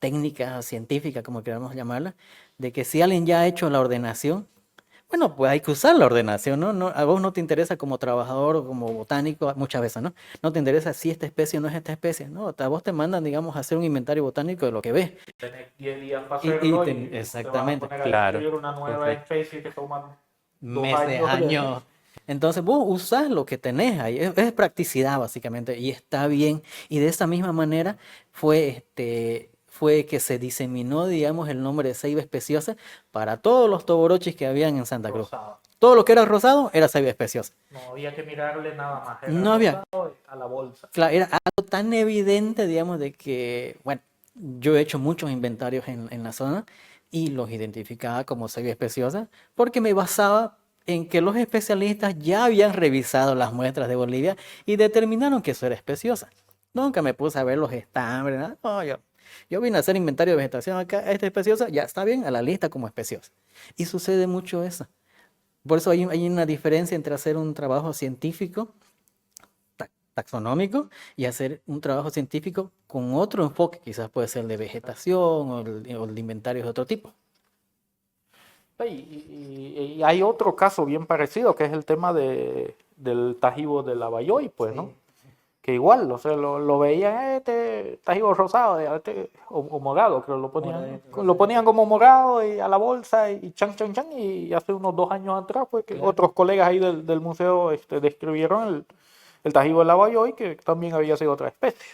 técnicas o científicas, como queramos llamarlas, de que si alguien ya ha hecho la ordenación, Bueno, pues hay que usar la ordenación, ¿no? A vos no te interesa como trabajador o como botánico, muchas veces, ¿no? No te interesa si esta especie o no es esta especie, ¿no? A vos te mandan, digamos, a hacer un inventario botánico de lo que ves. Tenés 10 días para Y hacerlo y te vas a exactamente, poner a Claro, describir una nueva correcto. especie que toma 2 meses, años de... años. Entonces vos usás lo que tenés ahí, es practicidad básicamente y está bien. Y de esa misma manera fue que se diseminó, digamos, el nombre de ceiba especiosa para todos los toborochis que habían en Santa Cruz. Rosado. Todo lo que era rosado era ceiba especiosa. No había que mirarle nada más, era No había, rosado a la bolsa. claro, era algo tan evidente, digamos, de que, bueno, yo he hecho muchos inventarios en la zona y los identificaba como ceiba especiosa porque me basaba en que los especialistas ya habían revisado las muestras de Bolivia y determinaron que eso era especiosa. Nunca me puse a ver los estambres, nada. No, yo vine a hacer inventario de vegetación acá, esta es especiosa, ya está bien, a la lista como especiosa. Y sucede mucho eso. Por eso hay una diferencia entre hacer un trabajo científico taxonómico y hacer un trabajo científico con otro enfoque, quizás puede ser el de vegetación o el de inventarios de otro tipo. Y hay otro caso bien parecido, que es el tema del tajibo de la Bayoy, pues, ¿no? Que igual, o sea, lo veían, este tajibo rosado, o morado, creo, lo ponían como morado y a la bolsa y chan, chan, chan, y hace unos 2 años atrás, pues, que otros colegas ahí del museo describieron el tajibo de la Bayoy, que también había sido otra especie.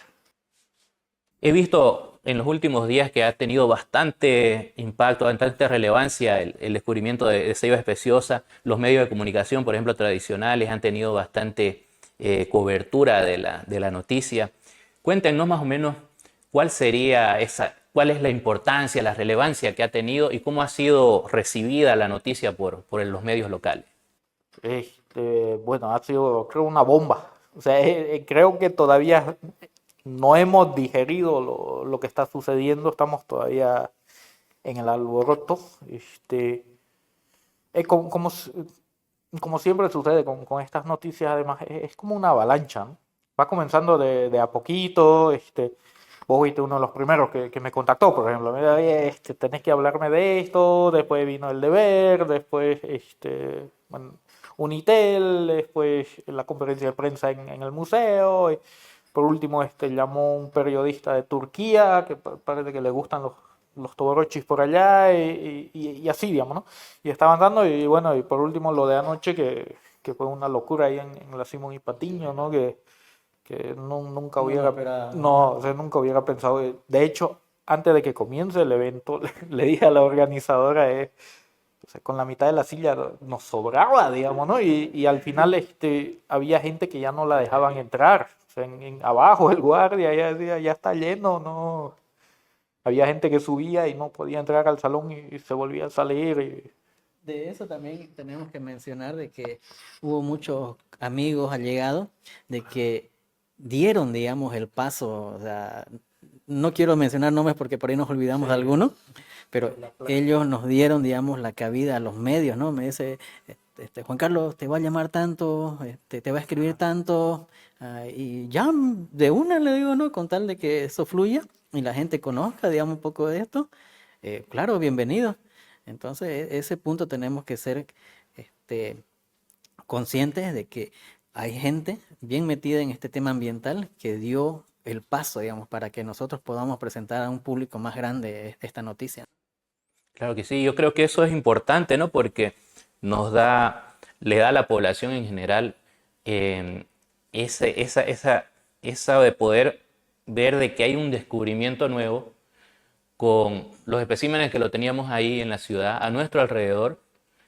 He visto en los últimos días que ha tenido bastante impacto, bastante relevancia el descubrimiento de ceiba especiosa. Los medios de comunicación, por ejemplo, tradicionales, han tenido bastante cobertura de la noticia. Cuéntenos más o menos cuál es la importancia, la relevancia que ha tenido y cómo ha sido recibida la noticia por los medios locales. Bueno, ha sido, creo, una bomba. O sea, creo que todavía no hemos digerido lo que está sucediendo, estamos todavía en el alboroto. Es como siempre sucede con estas noticias, además, es como una avalancha, ¿no? Va comenzando de a poquito. Vos fuiste uno de los primeros que me contactó, por ejemplo. Mira, oye, tenés que hablarme de esto. Después vino el deber, después bueno, Unitel, después la conferencia de prensa en el museo. Y por último, llamó un periodista de Turquía, que parece que le gustan los toborochis por allá, y así, digamos, ¿no? Y estaban dando, y bueno, y por último lo de anoche, que fue una locura ahí en la Simón y Patiño, ¿no? Que nunca hubiera, no, o sea, nunca hubiera pensado. De hecho, antes de que comience el evento, le dije a la organizadora, o sea, con la mitad de la silla nos sobraba, digamos, ¿no? Y al final había gente que ya no la dejaban entrar. O sea, abajo el guardia ya decía, ya está lleno, no. Había gente que subía y no podía entrar al salón y se volvía a salir. De eso también tenemos que mencionar de que hubo muchos amigos allegados de que dieron, digamos, el paso. O sea, no quiero mencionar nombres porque por ahí nos olvidamos de algunos, pero ellos nos dieron, digamos, la cabida a los medios, ¿no? Me dice, Juan Carlos, te va a llamar tanto, te va a escribir tanto, y ya de una le digo, ¿no? Con tal de que eso fluya y la gente conozca, digamos, un poco de esto, claro, bienvenido. Entonces, ese punto tenemos que ser conscientes de que hay gente bien metida en este tema ambiental que dio el paso, digamos, para que nosotros podamos presentar a un público más grande esta noticia. Claro que sí, yo creo que eso es importante, ¿no? Porque le da a la población en general esa de poder ver de que hay un descubrimiento nuevo con los especímenes que lo teníamos ahí en la ciudad, a nuestro alrededor,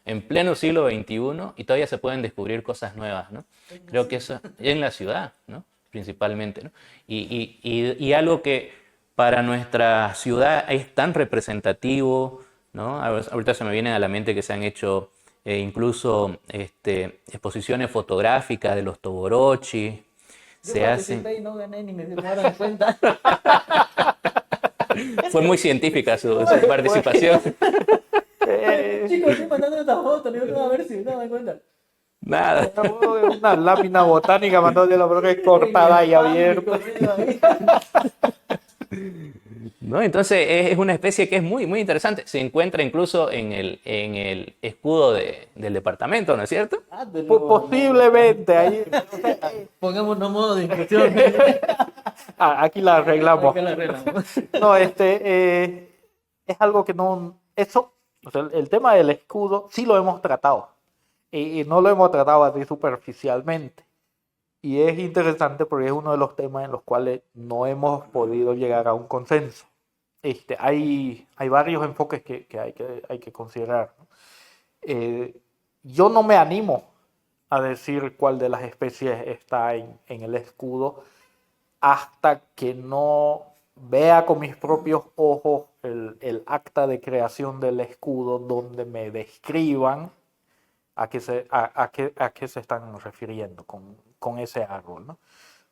en pleno siglo XXI, y todavía se pueden descubrir cosas nuevas, ¿no? Creo que eso en la ciudad, ¿no? Principalmente, ¿no? Y algo que para nuestra ciudad es tan representativo, ¿no? Ahorita se me viene a la mente que se han hecho incluso exposiciones fotográficas de los toborochi. Yo participé y no gané ni me dieron cuenta. Fue muy científica su participación. Chicos, estoy mandando esta foto, le digo, a ver si no me dan cuenta. Nada. Una lámina botánica mandó de la broca cortada y abierta. ¿No? Entonces es una especie que es muy, muy interesante. Se encuentra incluso en el escudo del departamento, ¿no es cierto? Posiblemente ahí. Pongámonos modo de discusión. Aquí la arreglamos. Acá la arreglamos. No, es algo que no. Eso, o sea, el tema del escudo sí lo hemos tratado. Y no lo hemos tratado así superficialmente. Y es interesante porque es uno de los temas en los cuales no hemos podido llegar a un consenso. Hay varios enfoques que hay que considerar, ¿no? Yo no me animo a decir cuál de las especies está en el escudo hasta que no vea con mis propios ojos el acta de creación del escudo donde me describan a qué se están refiriendo con ese árbol, ¿no?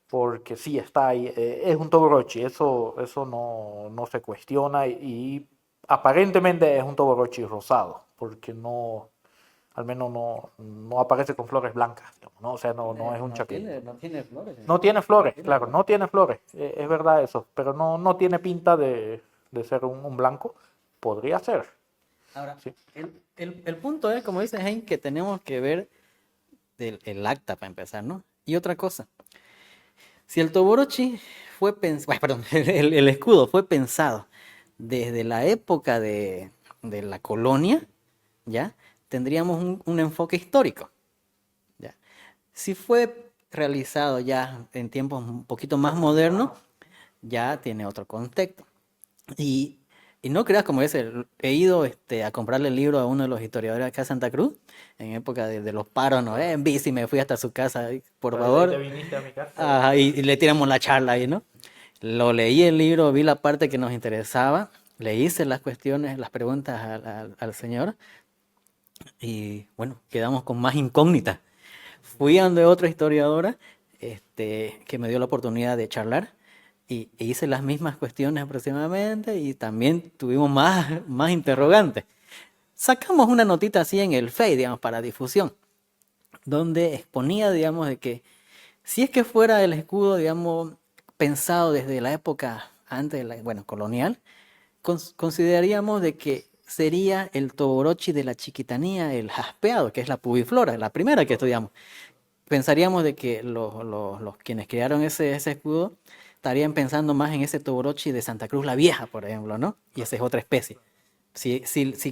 Porque sí está ahí, es un Todorochi, eso no se cuestiona y aparentemente es un Todorochi rosado, porque no, al menos no aparece con flores blancas, digamos, ¿no? O sea, no es un chaquín. No tiene flores. No tiene flores, claro, no tiene flores, es verdad eso, pero no tiene pinta de ser un blanco, podría ser. Ahora, Sí. el punto es, como dice Hein, que tenemos que ver el acta para empezar, ¿no? Y otra cosa, si el Toborochi fue pensado, perdón, el escudo fue pensado desde la época de la colonia, ¿ya? Tendríamos un enfoque histórico, ¿ya? Si fue realizado ya en tiempos un poquito más modernos, ya tiene otro contexto. Y, y no creas, como dice, he ido a comprarle el libro a uno de los historiadores acá de Santa Cruz, en época de los paros, ¿no? En bici me fui hasta su casa, y, por Te favor. viniste a mi casa. Ajá, y le tiramos la charla ahí, ¿no? Lo leí el libro, vi la parte que nos interesaba, le hice las cuestiones, las preguntas al señor y bueno, quedamos con más incógnitas. Fui a donde otra historiadora que me dio la oportunidad de charlar e hice las mismas cuestiones aproximadamente y también tuvimos más interrogantes. Sacamos una notita así en el Face, digamos, para difusión, donde exponía, digamos, de que si es que fuera el escudo, digamos, pensado desde la época antes de bueno, colonial, consideraríamos de que sería el Toborochi de la Chiquitanía, el jaspeado, que es la pubiflora, la primera que estudiamos. Pensaríamos de que los quienes crearon ese escudo estarían pensando más en ese Toborochi de Santa Cruz la Vieja, por ejemplo, ¿no? Y esa es otra especie. Si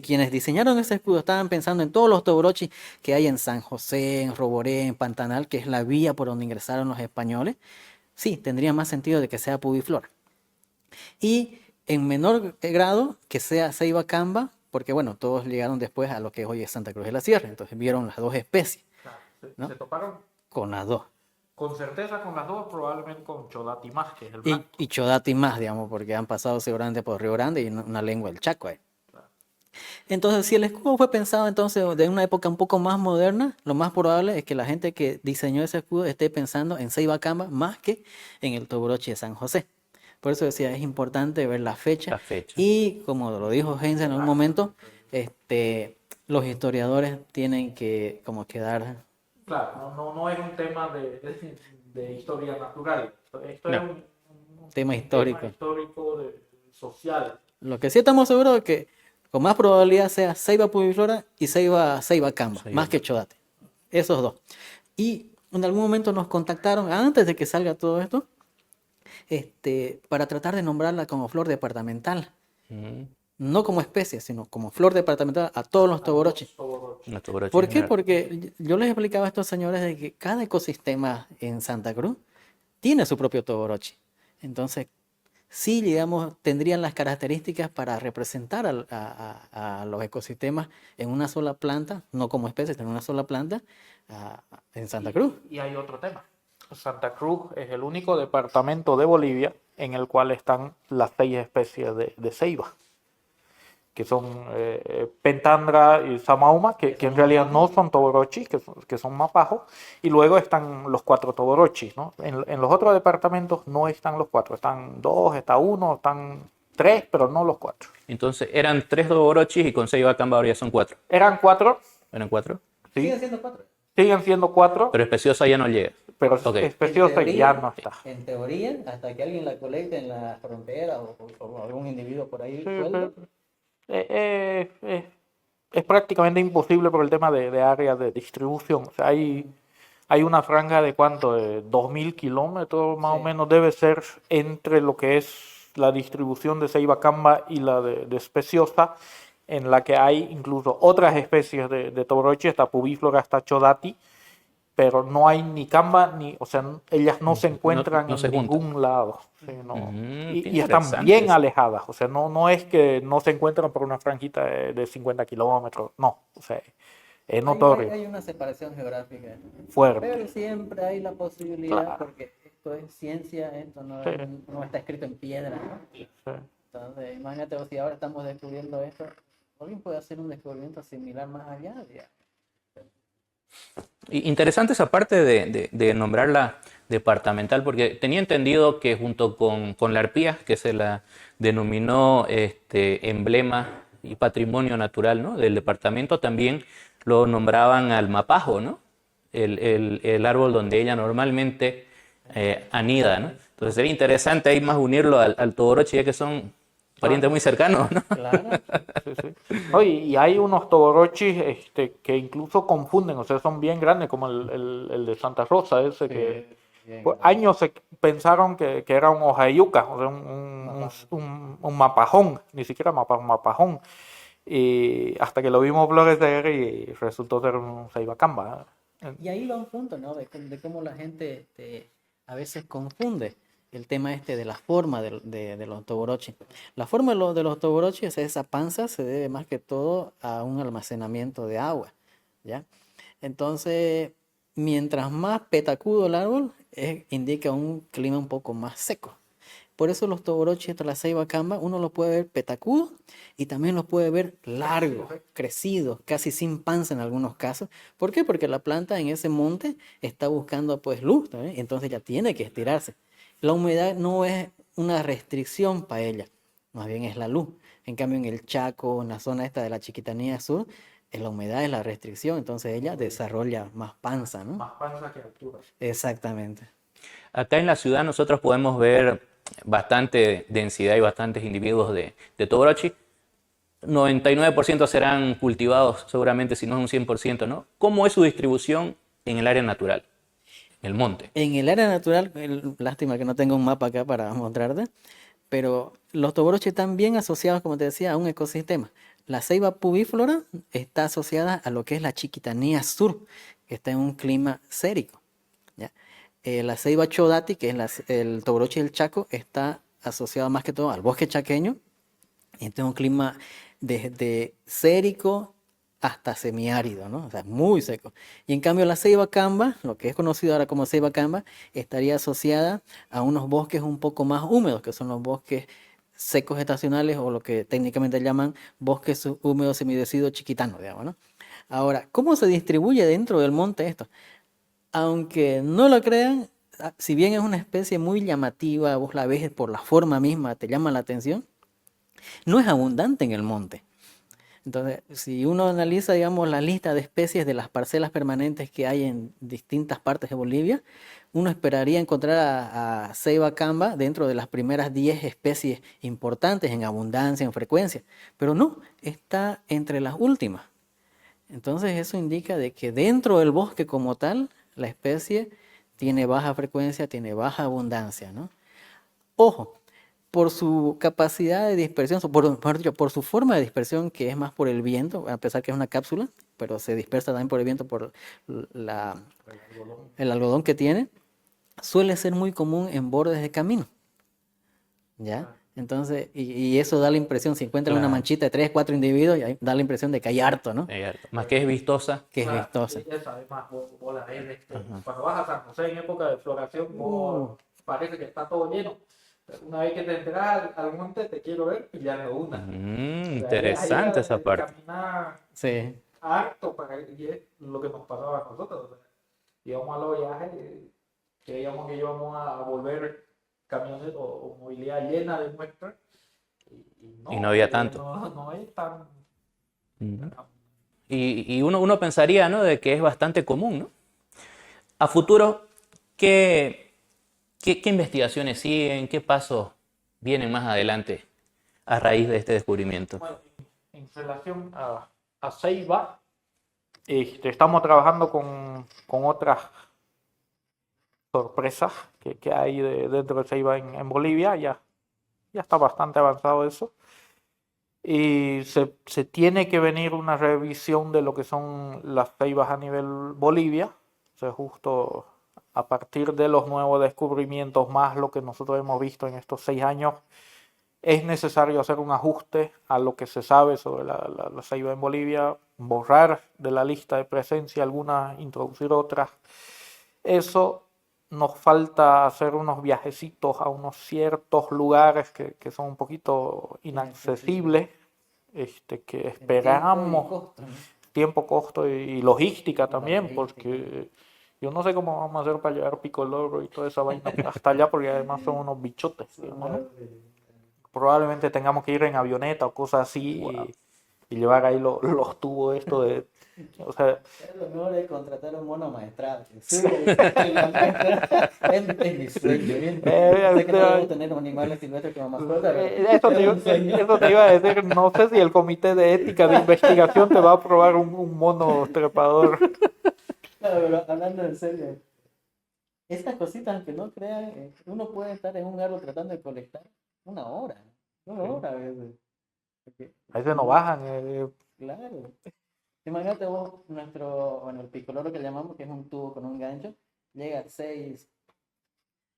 quienes diseñaron ese escudo estaban pensando en todos los Toborochi que hay en San José, en Roboré, en Pantanal, que es la vía por donde ingresaron los españoles, sí, tendría más sentido de que sea pubiflora. Y en menor grado que sea Ceiba Camba, porque bueno, todos llegaron después a lo que hoy es Santa Cruz de la Sierra, entonces vieron las dos especies, Claro, ¿no? se toparon Con las dos. con certeza con las dos, probablemente con Chodati más, que es el Y, blanco. y Chodati más, digamos, porque han pasado seguramente por Río Grande y una lengua del Chaco ahí. Entonces, si el escudo fue pensado entonces de una época un poco más moderna, lo más probable es que la gente que diseñó ese escudo esté pensando en Ceiba Camba más que en el Toborochi de San José. Por eso decía, es importante ver la fecha. La fecha. Y como lo dijo Heinz en algún momento, los historiadores tienen que como que dar... Claro, no es un tema de historia natural. Esto es No. un Tema histórico. tema histórico social. Lo que sí estamos seguros es que con más probabilidad sea Ceiba pubiflora y Ceiba Camba, Ceiba. más que Chodate. Esos dos. Y en algún momento nos contactaron, antes de que salga todo esto, para tratar de nombrarla como flor departamental. Mm, No como especie, sino como flor departamental a todos los Toborochi. una Toborochi ¿Por qué? general. Porque yo les explicaba a estos señores de que cada ecosistema en Santa Cruz tiene su propio Toborochi. Entonces, sí, digamos, tendrían las características para representar a los ecosistemas en una sola planta, no como especies, en una sola planta en Santa Cruz. Y hay otro tema. Santa Cruz es el único departamento de Bolivia en el cual están las 6 especies de ceiba, que son Pentandra y Samauma, que en realidad no son Toborochis, que son más bajos, y luego están los 4 Toborochis, ¿no? En los otros departamentos no están los 4, están 2, está 1, están 3, pero no los 4. Entonces eran 3 Toborochis y con Ceiba Camba ahora ya son 4. Eran 4, ¿Eran 4? ¿sí? siendo 4. Siguen siendo 4. Pero Especiosa ya no llega. pero es Ok. especiosa y ya no está. En teoría, hasta que alguien la colecte en la frontera o algún individuo por ahí Sí, suelto. es prácticamente imposible por el tema de áreas de distribución. O sea, hay una franja de cuánto, de 2000 kilómetros más o Sí. menos debe ser entre lo que es la distribución de Ceibacamba y la de Speciosa, en la que hay incluso otras especies de toborochi, está Pubiflora, está Chodati, pero no hay ni camba, o sea, ellas no se encuentran no se en juntan. ningún lado. Sí, no. Qué Y están interesante bien eso. alejadas, o sea, no es que no se encuentran por una franjita de 50 kilómetros, no, o sea, es notorio, Hay una separación geográfica, fuerte. pero siempre hay la posibilidad, Claro. porque esto es ciencia, esto Sí, no está escrito en piedra, ¿no? sí. Entonces, imagínate si ahora estamos descubriendo esto, alguien puede hacer un descubrimiento similar más allá. Interesante esa parte de nombrarla departamental, porque tenía entendido que junto con la arpía, que se la denominó emblema y patrimonio natural, ¿no?, del departamento, también lo nombraban al mapajo, ¿no?, el árbol donde ella normalmente anida, ¿no? Entonces sería interesante ahí más unirlo al toborochi, ya que son parientes muy cercanos, ¿no? Claro. Sí, sí. Oye, y hay unos toborochis que incluso confunden, o sea, son bien grandes, como el de Santa Rosa, ese que por años se pensaron que era un hoja de yuca, o sea, un mapajón, ni siquiera un mapajón, y hasta que lo vimos florecer y resultó ser un ceibacamba. Y ahí va un punto, ¿no? De cómo la gente a veces confunde el tema de la forma de los toborochi. La forma de los toborochi, esa panza, se debe más que todo a un almacenamiento de agua, ¿ya? Entonces, mientras más petacudo el árbol, indica un clima un poco más seco. Por eso los toborochi de la ceibacamba uno los puede ver petacudos y también los puede ver largos, crecidos, casi sin panza en algunos casos. ¿Por qué? Porque la planta en ese monte está buscando pues luz, ¿no? Entonces ya tiene que estirarse. La humedad no es una restricción para ella, más bien es la luz. En cambio en el Chaco, en la zona esta de la Chiquitanía Sur, la humedad es la restricción, entonces ella desarrolla más panza, ¿no? Más panza que altura. Exactamente. Acá en la ciudad nosotros podemos ver bastante densidad y bastantes individuos de toborochi. 99% serán cultivados seguramente, si no es un 100%, ¿no? ¿Cómo es su distribución en el área natural, en el monte? En el área natural, lástima que no tengo un mapa acá para mostrarte, pero los toboroches están bien asociados, como te decía, a un ecosistema. La ceiba pubíflora está asociada a lo que es la Chiquitanía Sur, que está en un clima sérico, ¿ya? La ceiba chodati, que es el toboroche del Chaco, está asociado más que todo al bosque chaqueño, y este es un clima desde sérico hasta semiárido, ¿no? O sea, muy seco. Y en cambio la ceiba camba, lo que es conocido ahora como ceiba camba, estaría asociada a unos bosques un poco más húmedos, que son los bosques secos estacionales o lo que técnicamente llaman bosques húmedos semideciduos chiquitanos, digamos, ¿no? Ahora, ¿cómo se distribuye dentro del monte esto? Aunque no lo crean, si bien es una especie muy llamativa, vos la ves por la forma misma, te llama la atención, no es abundante en el monte. Entonces, si uno analiza, digamos, la lista de especies de las parcelas permanentes que hay en distintas partes de Bolivia, uno esperaría encontrar a Ceiba camba dentro de las primeras 10 especies importantes en abundancia, en frecuencia, pero no, está entre las últimas. Entonces, eso indica de que dentro del bosque como tal, la especie tiene baja frecuencia, tiene baja abundancia, ¿no? Ojo, por su capacidad de dispersión, mejor dicho, por su forma de dispersión, que es más por el viento, a pesar que es una cápsula, pero se dispersa también por el viento por la, el algodón que tiene, suele ser muy común en bordes de camino, ¿ya? Entonces, y eso da la impresión, si encuentran una Claro. manchita de 3, 4 individuos, da la impresión de que hay harto, ¿no? Más que es vistosa. Que es vistosa. Eso, además, vos la ves, cuando vas a San José en época de floración, parece que está todo lleno. Una vez que te entras al monte, te quiero ver pillando una. O sea, Interesante esa parte. Caminar Sí. harto para y es lo que nos pasaba a nosotros. O sea, íbamos a los viajes y creíamos que íbamos a volver camiones o movilidad llena de muestras. Y no había tanto. No hay tan. Y uno pensaría, ¿no?, de que es bastante común, ¿no? A futuro, ¿Qué, qué investigaciones siguen? ¿Qué pasos vienen más adelante a raíz de este descubrimiento? Bueno, en relación a Ceiba, estamos trabajando con otras sorpresas que hay dentro de Ceiba en Bolivia. Ya está bastante avanzado eso. Y se tiene que venir una revisión de lo que son las ceibas a nivel Bolivia. O sea, justo a partir de los nuevos descubrimientos, más lo que nosotros hemos visto en estos 6 años, es necesario hacer un ajuste a lo que se sabe sobre la ceiba en Bolivia, borrar de la lista de presencia algunas, introducir otras. Eso nos falta hacer unos viajecitos a unos ciertos lugares que son un poquito inaccesibles, que esperamos tiempo, costo y logística también, porque yo no sé cómo vamos a hacer para llevar pico loro y toda esa vaina hasta allá, porque además son unos bichotes, digamos, ¿no? Probablemente tengamos que ir en avioneta o cosas así y llevar ahí los tubos esto de... O sea, Lo mejor es contratar un mono maestrado. Es mi sueño. Sé que no debo tener animales silvestres como mascota, pero eso te iba a decir, no sé si el comité de ética de investigación te va a aprobar un mono trepador. Claro, pero hablando en serio, estas cositas, aunque no crean, uno puede estar en un árbol tratando de colectar 1 hora, 2 horas a veces. Ahí se nos bajan. Claro. Imagínate vos, el picoloro que llamamos, que es un tubo con un gancho, llega a 6.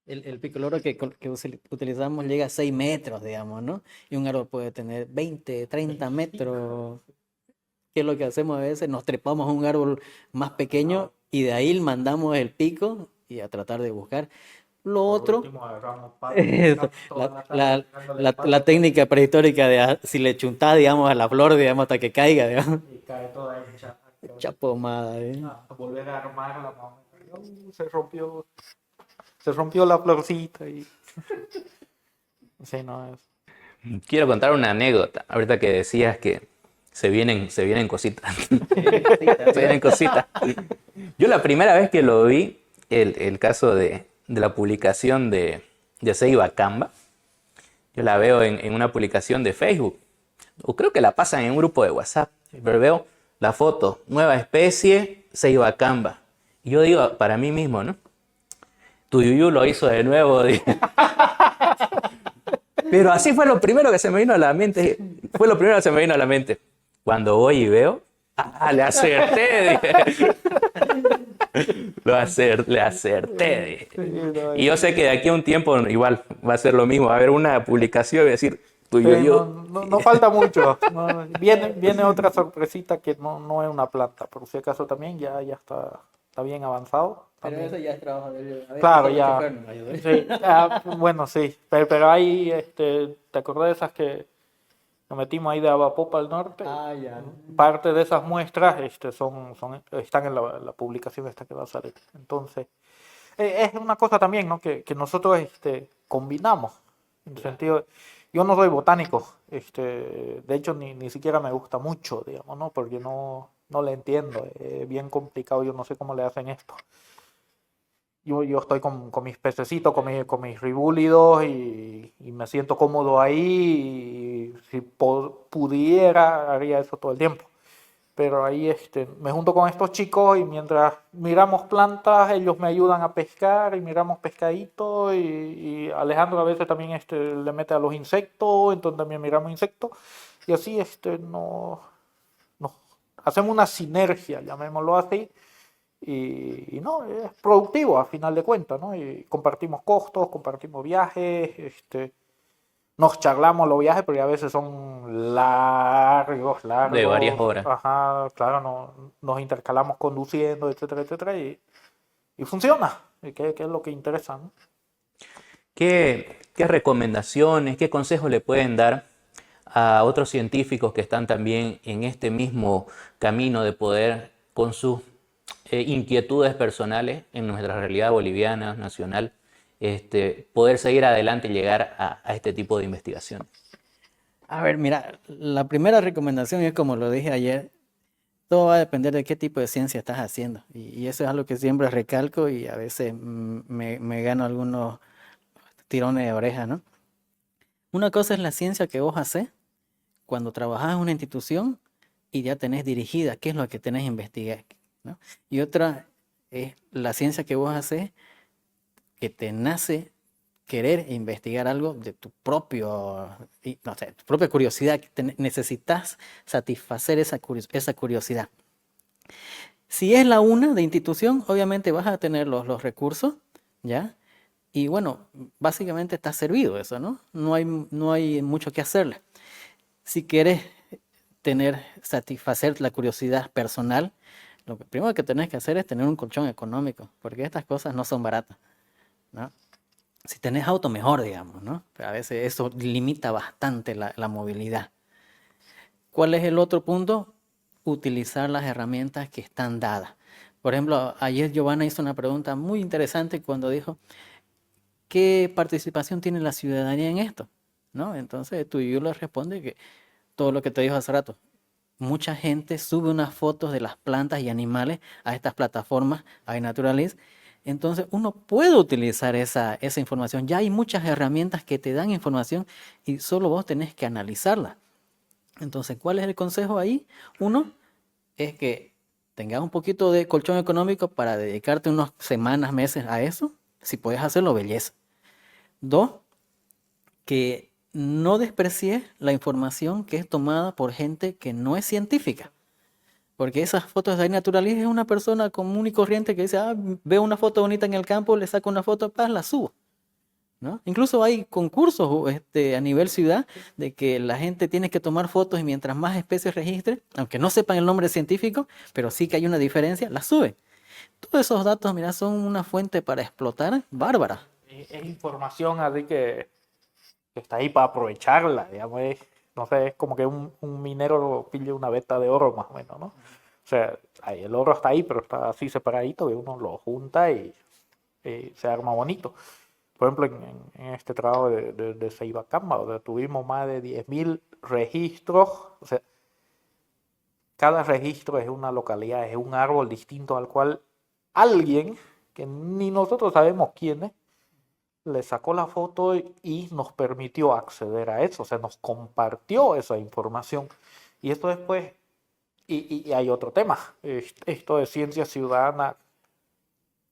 El picoloro que utilizamos llega a 6 metros, digamos, ¿no? Y un árbol puede tener 20, 30 metros. ¿Qué es lo que hacemos a veces? Nos trepamos a un árbol más pequeño y de ahí mandamos el pico y a tratar de buscar. Lo otro, la técnica prehistórica de si le chuntás, digamos, a la flor, digamos, hasta que caiga, digamos. Y cae toda Hecha pomada, ¿eh? Volver a armarla, se rompió la florcita y... Sí, no es... Quiero contar una anécdota. Ahorita que decías que se vienen cositas. Se vienen cositas. Yo la primera vez que lo vi, el caso de la publicación de Ceiba Camba, yo la veo en una publicación de Facebook, o creo que la pasan en un grupo de WhatsApp, pero veo la foto, nueva especie, Ceiba Camba. Y yo digo para mí mismo, ¿no? Tuyuyú lo hizo de nuevo. Pero así fue lo primero que se me vino a la mente. Fue lo primero que se me vino a la mente. Cuando voy y veo, le acerté, dije. Le acerté, dije. Y yo sé que de aquí a un tiempo igual va a ser lo mismo. Va a haber una publicación y decir, Tuyuyú. No falta mucho. Viene otra sorpresita que no es una planta. Por si acaso también ya está bien avanzado. Pero También. eso ya es trabajo de ellos. Claro, ya. Sí, bueno, sí. Pero ahí, ¿te acordás de esas que nos metimos ahí de Avapopa al norte? Ah, ya. Parte de esas muestras están en la publicación esta que va a salir. Entonces, es una cosa también, ¿no? que nosotros combinamos. En el sentido, yo no soy botánico. De hecho, ni siquiera me gusta mucho, digamos, ¿no? Porque no le entiendo. Es bien complicado, yo no sé cómo le hacen esto. Yo estoy con mis pececitos, con mis ribúlidos y me siento cómodo ahí y si pudiera haría eso todo el tiempo. Pero ahí me junto con estos chicos y mientras miramos plantas ellos me ayudan a pescar y miramos pescaditos y Alejandro a veces también le mete a los insectos, entonces también miramos insectos y así nos hacemos una sinergia, llamémoslo así. Y no, es productivo a final de cuentas, ¿no? Y compartimos costos, compartimos viajes, nos charlamos los viajes porque a veces son largos. De varias horas. Ajá, claro, nos intercalamos conduciendo, etcétera, etcétera, y funciona, que es lo que interesa, ¿no? ¿Qué recomendaciones, qué consejos le pueden dar a otros científicos que están también en este mismo camino de poder, con sus inquietudes personales en nuestra realidad boliviana, nacional, poder seguir adelante y llegar a este tipo de investigaciones? A ver, mira, la primera recomendación es como lo dije ayer, Todo va a depender de qué tipo de ciencia estás haciendo. Y eso es algo que siempre recalco y a veces me gano algunos tirones de oreja, ¿no? Una cosa es la ciencia que vos haces cuando trabajás en una institución y ya tenés dirigida qué es lo que tenés que investigar, ¿no? Y otra es la ciencia que vos haces que te nace querer investigar algo de tu propio, no sé, tu propia curiosidad, que necesitas satisfacer esa curiosidad. Si es la una de institución, obviamente vas a tener los recursos, ¿ya? Y bueno, básicamente está servido eso, ¿no? No hay mucho que hacerle. Si quieres satisfacer la curiosidad personal, lo primero que tenés que hacer es tener un colchón económico, porque estas cosas no son baratas, ¿no? Si tenés auto, mejor, digamos, ¿no? Pero a veces eso limita bastante la movilidad. ¿Cuál es el otro punto? Utilizar las herramientas que están dadas. Por ejemplo, ayer Giovanna hizo una pregunta muy interesante cuando dijo, ¿qué participación tiene la ciudadanía en esto? ¿No? Entonces tú y yo le responde que todo lo que te dijo hace rato. Mucha gente sube unas fotos de las plantas y animales a estas plataformas, a iNaturalist. Entonces uno puede utilizar esa información. Ya hay muchas herramientas que te dan información y solo vos tenés que analizarla. Entonces, ¿cuál es el consejo ahí? Uno es que tengas un poquito de colchón económico para dedicarte unas semanas, meses a eso. Si puedes hacerlo, belleza. Dos, que no desprecies la información que es tomada por gente que no es científica. Porque esas fotos de iNaturalist es una persona común y corriente que dice, veo una foto bonita en el campo, le saco una foto, la subo, ¿no? Incluso hay concursos a nivel ciudad de que la gente tiene que tomar fotos y mientras más especies registre, aunque no sepan el nombre científico, pero sí que hay una diferencia, las suben. Todos esos datos, mira, son una fuente para explotar bárbara. Es información así que está ahí para aprovecharla, digamos, no sé, es como que un minero pille una veta de oro más o menos, ¿no? O sea, ahí el oro está ahí, pero está así separadito y uno lo junta y se arma bonito. Por ejemplo, en este trabajo de Ceibacamba, donde tuvimos más de 10.000 registros, o sea, cada registro es una localidad, es un árbol distinto al cual alguien, que ni nosotros sabemos quién es, le sacó la foto y nos permitió acceder a eso, o sea, nos compartió esa información. Y esto después, y hay otro tema, esto de ciencia ciudadana,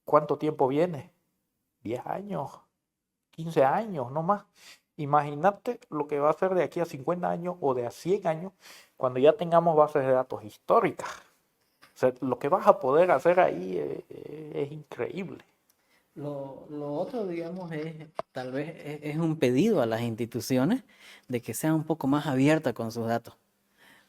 ¿cuánto tiempo viene? 10 años, 15 años, no más. Imagínate lo que va a ser de aquí a 50 años o de a 100 años cuando ya tengamos bases de datos históricas. O sea, lo que vas a poder hacer ahí es increíble. Lo otro, digamos, tal vez es un pedido a las instituciones de que sean un poco más abiertas con sus datos.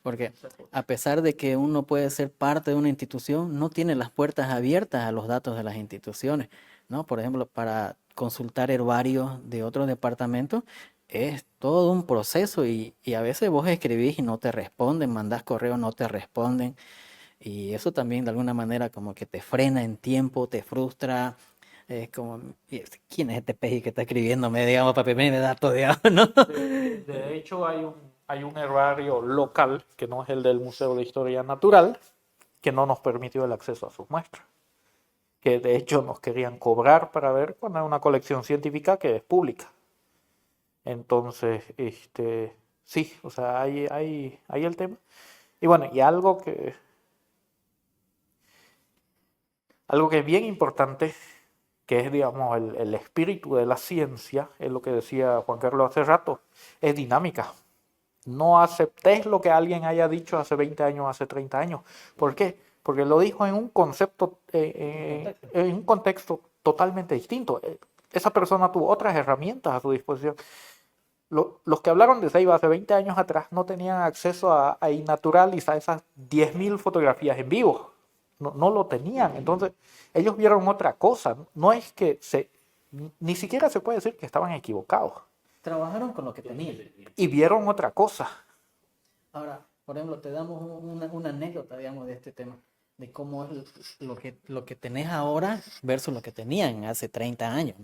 Porque a pesar de que uno puede ser parte de una institución, no tiene las puertas abiertas a los datos de las instituciones, ¿no? Por ejemplo, para consultar herbarios de otros departamentos es todo un proceso y a veces vos escribís y no te responden, mandás correo, no te responden. Y eso también de alguna manera como que te frena en tiempo, te frustra. Es como, ¿quién es este peje que está escribiéndome, digamos, para pedirme datos, digamos, ¿no? De hecho, hay un herbario local, que no es el del Museo de Historia Natural, que no nos permitió el acceso a sus muestras. Que de hecho nos querían cobrar para ver cuando hay una colección científica que es pública. Entonces, sí, o sea, hay el tema. Y bueno, y algo que es bien importante, que es, digamos, el espíritu de la ciencia, es lo que decía Juan Carlos hace rato, es dinámica. No aceptes lo que alguien haya dicho hace 20 años, hace 30 años. ¿Por qué? Porque lo dijo en un concepto, en un contexto totalmente distinto. Esa persona tuvo otras herramientas a su disposición. Los que hablaron de Ceiba hace 20 años atrás no tenían acceso a iNaturalist, a esas 10.000 fotografías en vivo. No lo tenían. Entonces, ellos vieron otra cosa. No es que ni siquiera se puede decir que estaban equivocados. Trabajaron con lo que tenían. Y vieron otra cosa. Ahora, por ejemplo, te damos una anécdota, digamos, de este tema, de cómo es lo que tenés ahora versus lo que tenían hace 30 años.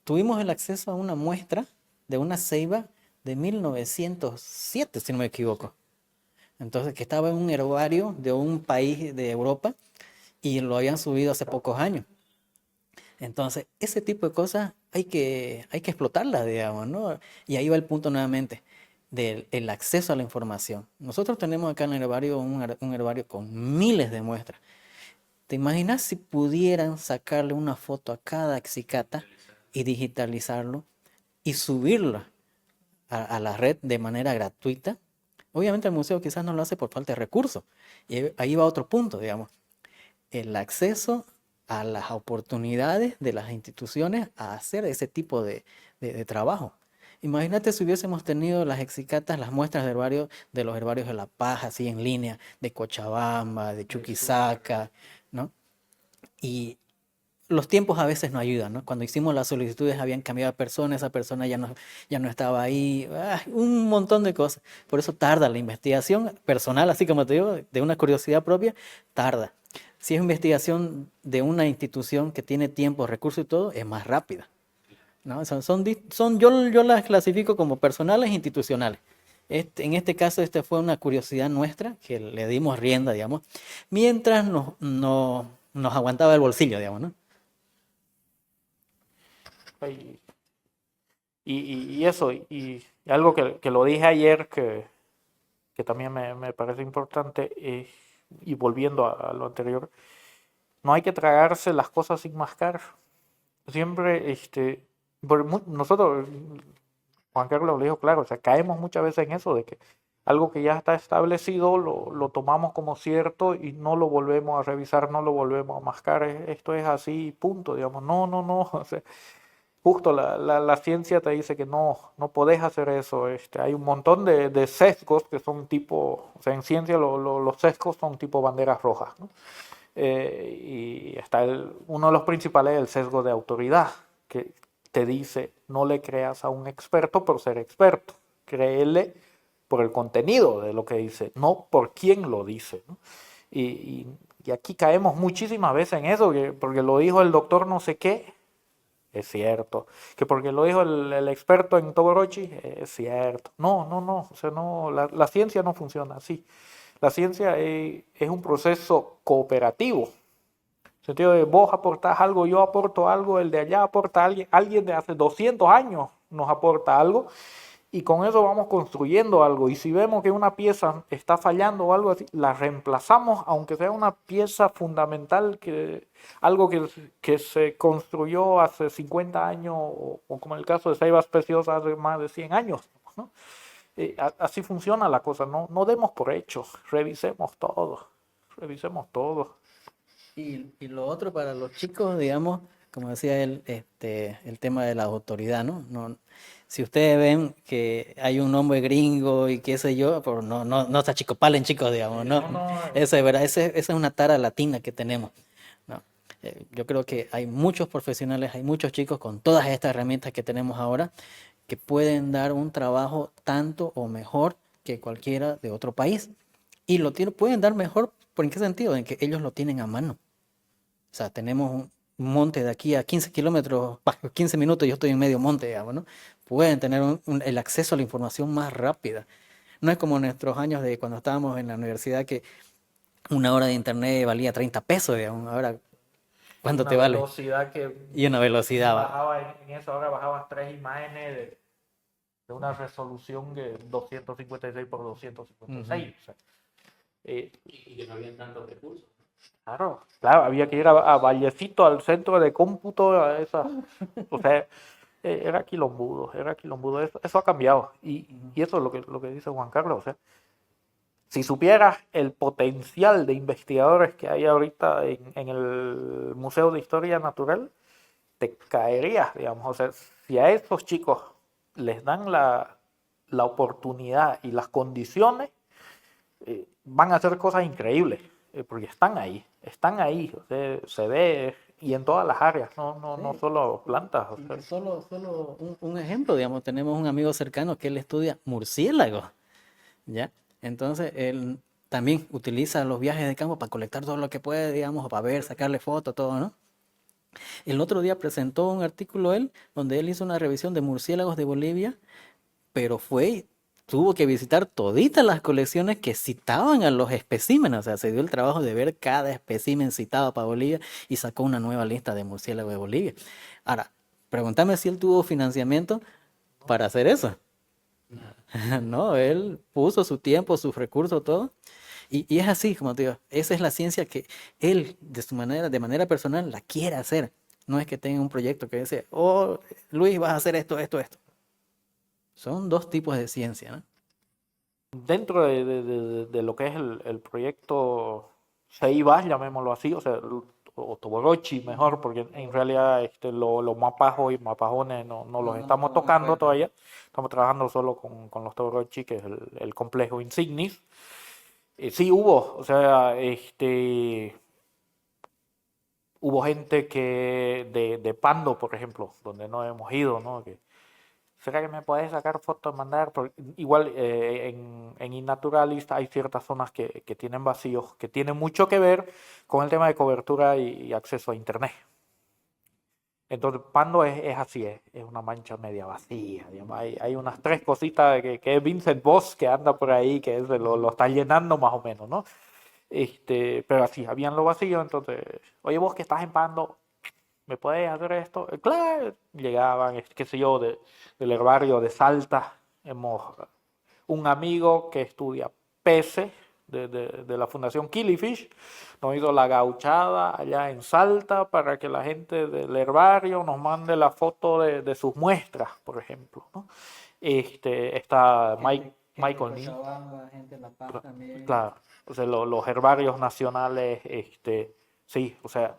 Tuvimos el acceso a una muestra de una ceiba de 1907, si no me equivoco. Entonces, que estaba en un herbario de un país de Europa y lo habían subido hace pocos años. Entonces, ese tipo de cosas hay que explotarlas, digamos, ¿no? Y ahí va el punto nuevamente del el acceso a la información. Nosotros tenemos acá en el herbario un herbario con miles de muestras. ¿Te imaginas si pudieran sacarle una foto a cada acicata y digitalizarlo y subirlo a la red de manera gratuita? Obviamente el museo quizás no lo hace por falta de recursos. Y ahí va otro punto, digamos, el acceso a las oportunidades de las instituciones a hacer ese tipo de trabajo. Imagínate si hubiésemos tenido las exicatas, las muestras de herbario, de los herbarios de La Paz, así en línea, de Cochabamba, de Chuquisaca, ¿no? Y los tiempos a veces no ayudan, ¿no? Cuando hicimos las solicitudes habían cambiado de persona, esa persona ya no estaba ahí, un montón de cosas. Por eso tarda la investigación personal, así como te digo, de una curiosidad propia, tarda. Si es investigación de una institución que tiene tiempo, recursos y todo, es más rápida, ¿no? Yo las clasifico como personales e institucionales. En este caso, esta fue una curiosidad nuestra que le dimos rienda, digamos, mientras nos aguantaba el bolsillo, digamos, ¿no? Y, y eso, y algo que lo dije ayer que también me parece importante, y volviendo a lo anterior, no hay que tragarse las cosas sin mascar. Siempre, nosotros, Juan Carlos lo dijo claro, o sea, caemos muchas veces en eso de que algo que ya está establecido lo tomamos como cierto y no lo volvemos a revisar, no lo volvemos a mascar. Esto es así, punto, digamos. No, no, no. O sea, justo la ciencia te dice que no podés hacer eso. Hay un montón de sesgos que son tipo, o sea, en ciencia los sesgos son tipo banderas rojas, ¿no? Y está uno de los principales es el sesgo de autoridad, que te dice no le creas a un experto por ser experto, créele por el contenido de lo que dice, no por quién lo dice, ¿no? Y aquí caemos muchísimas veces en eso, porque lo dijo el doctor no sé qué, es cierto. Que porque lo dijo el experto en Togorochi, es cierto. No, no, no. O sea, no, la ciencia no funciona así. La ciencia es un proceso cooperativo. En el sentido de vos aportás algo, yo aporto algo, el de allá aporta alguien de hace 200 años nos aporta algo y con eso vamos construyendo algo. Y si vemos que una pieza está fallando o algo así, la reemplazamos, aunque sea una pieza fundamental, algo que se construyó hace 50 años, o como en el caso de Ceiba Preciosa hace más de 100 años, ¿no? Así funciona la cosa, no demos por hecho, revisemos todo, revisemos todo. Y lo otro para los chicos, digamos, como decía él, el tema de la autoridad, ¿no? Si ustedes ven que hay un hombre gringo y qué sé yo, pues no se achicopalen, chicos, digamos, ¿no? Eso es verdad, esa es una tara latina que tenemos, ¿no? Yo creo que hay muchos profesionales, hay muchos chicos con todas estas herramientas que tenemos ahora que pueden dar un trabajo tanto o mejor que cualquiera de otro país. Y pueden dar mejor, ¿por en qué sentido? En que ellos lo tienen a mano. O sea, tenemos un monte de aquí a 15 kilómetros, 15 minutos, yo estoy en medio monte, digamos, ¿no? Pueden tener el acceso a la información más rápida. No es como en nuestros años de cuando estábamos en la universidad que una hora de internet valía 30 pesos, digamos. Ahora, ¿cuánto te vale? Velocidad que Y una velocidad. bajaba en eso, ahora bajabas 3 imágenes de una resolución de 256 por 256. O sea, Y que no habían tantos recursos. claro, había que ir a Vallecito, al centro de cómputo, o sea, era quilombudo, eso ha cambiado, y eso es lo que dice Juan Carlos, o sea, si supieras el potencial de investigadores que hay ahorita en el Museo de Historia Natural, te caerías, digamos, o sea, si a estos chicos les dan la oportunidad y las condiciones, van a hacer cosas increíbles, porque están ahí, o sea, se ve, y en todas las áreas, no Sí. solo plantas. O Y sea. solo un ejemplo, digamos, tenemos un amigo cercano que él estudia murciélagos, ¿ya? Entonces, él también utiliza los viajes de campo para colectar todo lo que puede, digamos, para ver, sacarle fotos, todo, ¿no? El otro día presentó un artículo él, donde él hizo una revisión de murciélagos de Bolivia, pero fue tuvo que visitar toditas las colecciones que citaban a los especímenes, o sea, se dio el trabajo de ver cada espécimen citado para Bolivia y sacó una nueva lista de murciélagos de Bolivia. Ahora, pregúntame si él tuvo financiamiento para hacer eso. No, él puso su tiempo, sus recursos, todo. Y es así, como te digo, esa es la ciencia que él, de manera personal, la quiere hacer. No es que tenga un proyecto que dice, oh, Luis, vas a hacer esto, esto, esto. Son dos tipos de ciencia, ¿no? Dentro de lo que es el proyecto CEIBAS, llamémoslo así, o sea, o Toborochi mejor, porque en realidad los mapajos y mapajones no los estamos tocando todavía. Estamos trabajando solo con los Toborochi, que es el complejo Insignis. Sí hubo, o sea, hubo gente que de Pando, por ejemplo, donde no hemos ido, ¿no? ¿Será que me podés sacar fotos, mandar? Igual en Innaturalist hay ciertas zonas que tienen vacíos, que tienen mucho que ver con el tema de cobertura y acceso a internet. Entonces, Pando es así, es una mancha media vacía. Digamos. Hay unas tres cositas que es Vincent Voss que anda por ahí, que lo está llenando más o menos, ¿no? Pero así, habían lo vacío, entonces, oye, vos que estás en Pando, ¿me puedes hacer esto? Claro, llegaban, qué sé yo, del herbario de Salta. Un amigo que estudia peces de la Fundación Killifish, nos hizo la gauchada allá en Salta para que la gente del herbario nos mande la foto de sus muestras, por ejemplo, ¿no? Está Michael Lee. Gente de La Paz también. Claro, o sea, los herbarios nacionales, sí, o sea,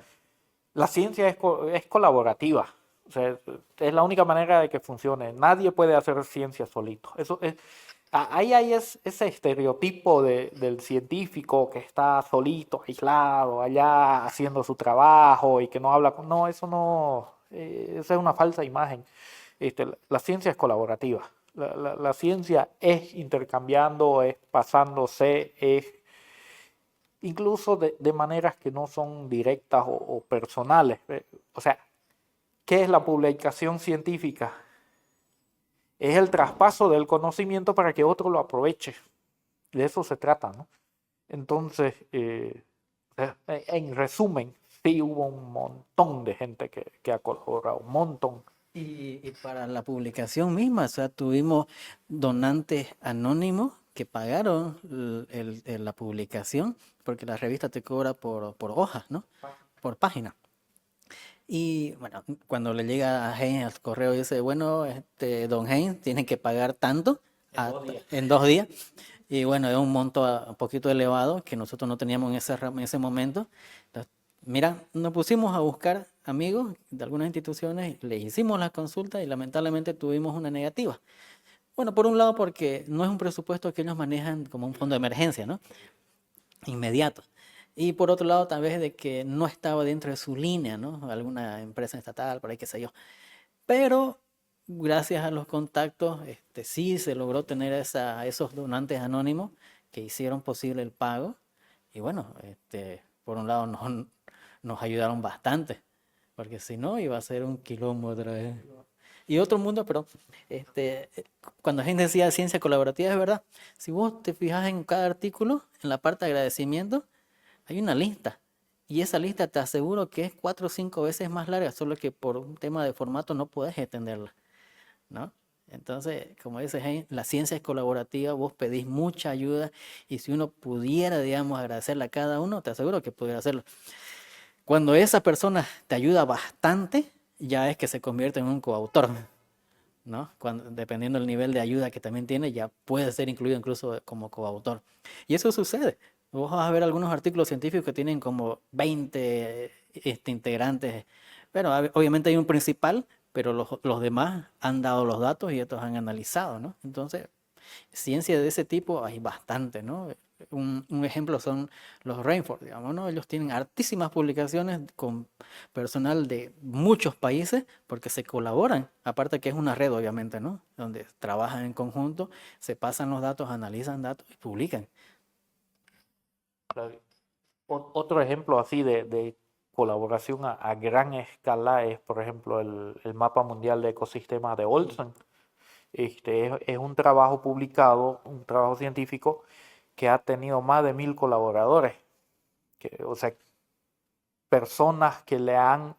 la ciencia es colaborativa. O sea, es la única manera de que funcione. Nadie puede hacer ciencia solito. Ahí hay ese estereotipo del científico que está solito, aislado, allá haciendo su trabajo y que no habla con... No, eso no... esa es una falsa imagen. La ciencia es colaborativa. La ciencia es intercambiando, es pasándose, es incluso de maneras que no son directas o personales. O sea, ¿qué es la publicación científica? Es el traspaso del conocimiento para que otro lo aproveche. De eso se trata, ¿no? Entonces, en resumen, sí hubo un montón de gente que ha colaborado, un montón. Y para la publicación misma, o sea, tuvimos donantes anónimos que pagaron la publicación, porque la revista te cobra por hojas, ¿no? Por página. Y bueno, cuando le llega a Heinz al correo dice, bueno, don Heinz tiene que pagar tanto en 2 días. Y bueno, es un monto un poquito elevado que nosotros no teníamos en ese momento. Entonces, mira, nos pusimos a buscar amigos de algunas instituciones, les hicimos la consulta y lamentablemente tuvimos una negativa. Bueno, por un lado porque no es un presupuesto que ellos manejan como un fondo de emergencia, ¿no? Inmediato. Y por otro lado, tal vez de que no estaba dentro de su línea, ¿no? Alguna empresa estatal, por ahí qué sé yo. Pero gracias a los contactos, sí se logró tener esos donantes anónimos que hicieron posible el pago. Y bueno, por un lado nos ayudaron bastante, porque si no iba a ser un quilombo otra vez. Y otro mundo, pero cuando la gente decía ciencia colaborativa, es verdad. Si vos te fijas en cada artículo, en la parte de agradecimiento, hay una lista. Y esa lista te aseguro que es 4 o 5 veces más larga, solo que por un tema de formato no puedes extenderla, ¿no? Entonces, como dices, la ciencia es colaborativa, vos pedís mucha ayuda y si uno pudiera, digamos, agradecerle a cada uno, te aseguro que pudiera hacerlo. Cuando esa persona te ayuda bastante, ya es que se convierte en un coautor, ¿no? Dependiendo del nivel de ayuda que también tiene, ya puede ser incluido incluso como coautor. Y eso sucede. Vos vas a ver algunos artículos científicos que tienen como 20 integrantes, pero obviamente hay un principal, pero los demás han dado los datos y estos han analizado, ¿no? Entonces, ciencia de ese tipo hay bastante, ¿no? Un ejemplo son los Rainforest, digamos, ¿no? Ellos tienen hartísimas publicaciones con personal de muchos países porque se colaboran, aparte que es una red, obviamente, ¿no? Donde trabajan en conjunto, se pasan los datos, analizan datos y publican. Otro ejemplo así de colaboración a gran escala es, por ejemplo, el mapa mundial de ecosistemas de Olsen. Es un trabajo publicado, un trabajo científico que ha tenido más de 1000 colaboradores, o sea, personas que le han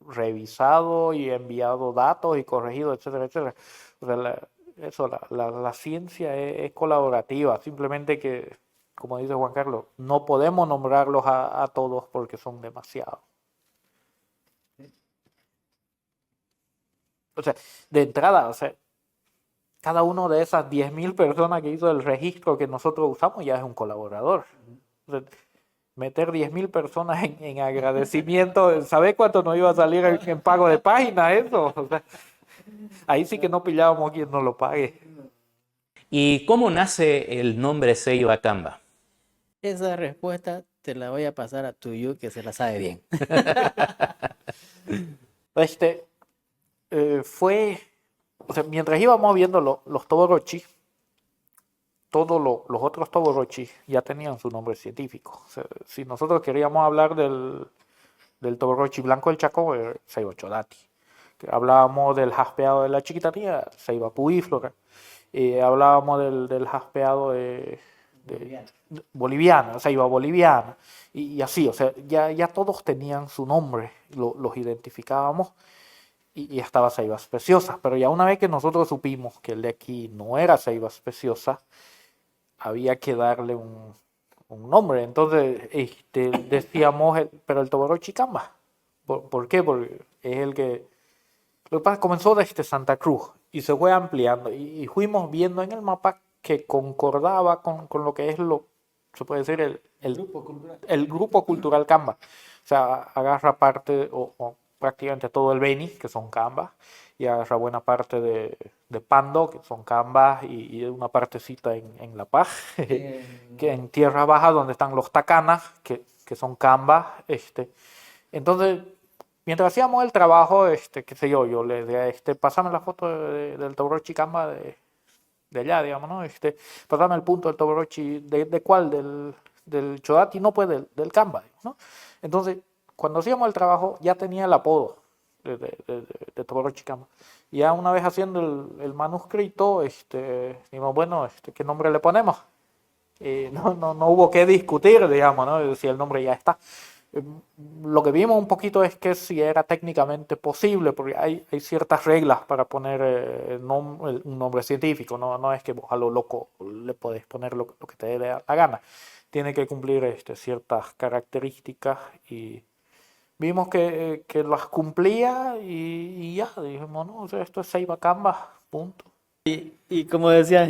revisado y enviado datos y corregido, etcétera, etcétera. O sea, la ciencia es colaborativa, simplemente que, como dice Juan Carlos, no podemos nombrarlos a todos porque son demasiados. O sea, de entrada, o sea, cada uno de esas 10.000 personas que hizo el registro que nosotros usamos ya es un colaborador. O sea, meter 10.000 personas en agradecimiento, ¿sabe cuánto nos iba a salir en pago de página eso? O sea, ahí sí que no pillábamos quien nos lo pague. ¿Y cómo nace el nombre Ceiba Camba? Esa respuesta te la voy a pasar a Tuyu, que se la sabe bien. Fue, o sea, mientras íbamos viendo los Toborochi, todos los otros Toborochi ya tenían su nombre científico. O sea, si nosotros queríamos hablar del Toborochi blanco del Chaco, Ceiba Chodati. Hablábamos del jaspeado de la Chiquitanía, Ceiba Pubíflora. Hablábamos del jaspeado boliviano, Ceiba boliviana. Y así, o sea, ya todos tenían su nombre, los identificábamos. Y estaba Ceiba Speciosa, pero ya una vez que nosotros supimos que el de aquí no era Ceiba Speciosa, había que darle un nombre. Entonces decíamos, pero el Toborochi Camba. ¿Por qué? Porque es el que... Lo que pasa, comenzó desde Santa Cruz y se fue ampliando y fuimos viendo en el mapa que concordaba con lo que es se puede decir el grupo cultural Camba. O sea, agarra parte o prácticamente todo el Beni, que son cambas, y agarra buena parte de Pando, que son cambas, y una partecita en La Paz, que en tierra baja donde están los tacanas, que son cambas. Entonces, mientras hacíamos el trabajo, qué sé yo le decía, pásame la foto del Toborochi Camba de allá, digamos, ¿no? Pasame el punto del Toborochi, ¿de cuál? Del Chodati, no, pues del Camba, ¿no? Entonces, cuando hacíamos el trabajo ya tenía el apodo de Toborochi Camba. Y ya una vez haciendo el manuscrito, dijimos, bueno, ¿qué nombre le ponemos? No hubo que discutir, digamos, ¿no? Si el nombre ya está. Lo que vimos un poquito es que si era técnicamente posible, porque hay ciertas reglas para poner un nombre científico, no es que vos a lo loco le podés poner lo que te dé la gana. Tiene que cumplir ciertas características y vimos que las cumplía y ya, dijimos, no, o sea, esto es Ceiba Camba, punto. Y como decías,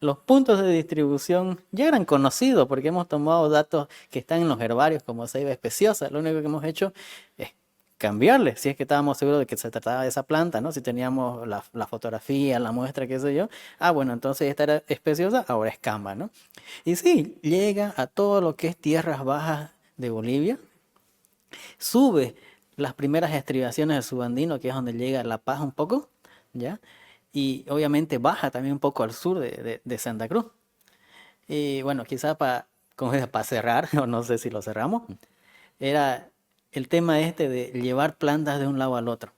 los puntos de distribución ya eran conocidos porque hemos tomado datos que están en los herbarios como Ceiba Speciosa. Lo único que hemos hecho es cambiarle, si es que estábamos seguros de que se trataba de esa planta, ¿no? Si teníamos la fotografía, la muestra, qué sé yo. Ah, bueno, entonces esta era Speciosa, ahora es Camba, ¿no? Y sí, llega a todo lo que es tierras bajas de Bolivia, sube las primeras estribaciones del subandino, que es donde llega La Paz un poco, ¿ya? Y obviamente baja también un poco al sur de Santa Cruz. Y bueno, quizás para cerrar, o no sé si lo cerramos, era el tema de llevar plantas de un lado al otro.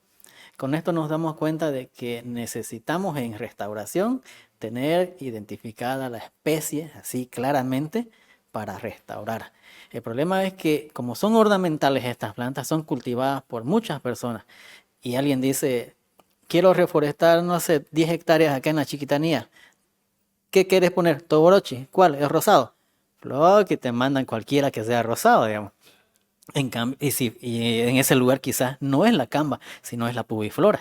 Con esto nos damos cuenta de que necesitamos en restauración tener identificada la especie así claramente para restaurar. El problema es que como son ornamentales estas plantas, son cultivadas por muchas personas y alguien dice, quiero reforestar, no sé, 10 hectáreas acá en la Chiquitanía. ¿Qué quieres poner? ¿Toborochi? ¿Cuál? ¿Es rosado? Lo que te mandan cualquiera que sea rosado, digamos. En cambio, y en ese lugar quizás no es la Camba, sino es la pubiflora,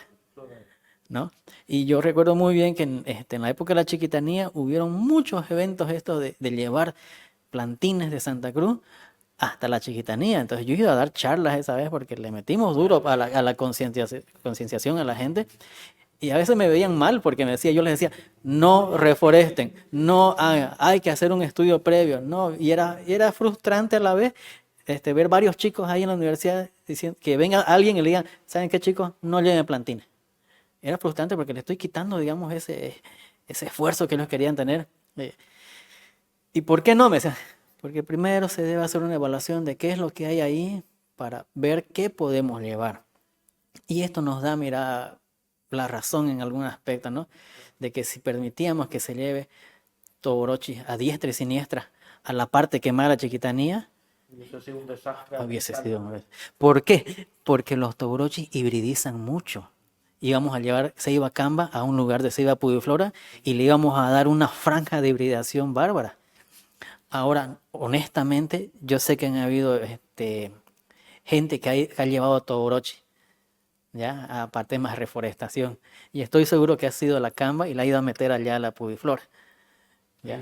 ¿no? Y yo recuerdo muy bien que en la época de la Chiquitanía hubieron muchos eventos estos de llevar plantines de Santa Cruz hasta la Chiquitanía. Entonces yo iba a dar charlas esa vez porque le metimos duro a la concienciación a la gente. Y a veces me veían mal porque yo les decía, no reforesten, no hagan, hay que hacer un estudio previo, no. Y era frustrante a la vez ver varios chicos ahí en la universidad diciendo que venga alguien y le digan, ¿saben qué, chicos? No lleven plantines. Era frustrante porque le estoy quitando, digamos, ese esfuerzo que ellos querían tener. ¿Y por qué no? Me decían, porque primero se debe hacer una evaluación de qué es lo que hay ahí para ver qué podemos llevar. Y esto nos da, mira, la razón en algún aspecto, ¿no? De que si permitíamos que se lleve toborochi a diestra y siniestra a la parte quemada de la Chiquitanía, Hubiese sido un desastre hubiese ambiental. sido. ¿Por qué? Porque los toborochis hibridizan mucho. Íbamos a llevar Ceiba Camba a un lugar de Ceiba Pudiflora y le íbamos a dar una franja de hibridación bárbara. Ahora, honestamente, yo sé que han habido gente que ha llevado toborochi, ¿ya? Aparte más reforestación. Y estoy seguro que ha sido la Camba y la ha ido a meter allá a la Pudiflora. ¿Ya?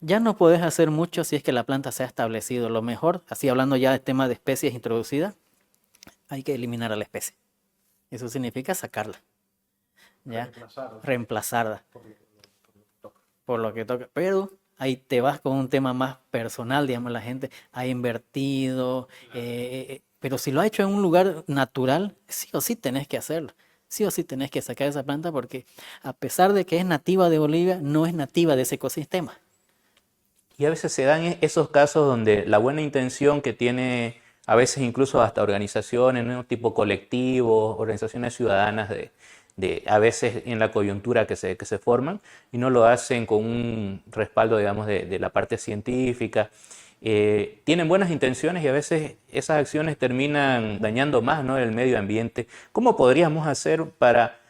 Ya no podés hacer mucho si es que la planta se ha establecido. Lo mejor, así hablando ya del tema de especies introducidas, hay que eliminar a la especie. Eso significa sacarla, ¿ya? Reemplazarla por lo que toca. Pero ahí te vas con un tema más personal, digamos, la gente ha invertido, pero si lo ha hecho en un lugar natural, sí o sí tenés que hacerlo. Sí o sí tenés que sacar esa planta porque a pesar de que es nativa de Bolivia, no es nativa de ese ecosistema. Y a veces se dan esos casos donde la buena intención que tiene a veces incluso hasta organizaciones, ¿no? Tipo colectivos, organizaciones ciudadanas a veces en la coyuntura que se forman y no lo hacen con un respaldo, digamos, de la parte científica. Tienen buenas intenciones y a veces esas acciones terminan dañando más, ¿no?, el medio ambiente. ¿Cómo podríamos hacer para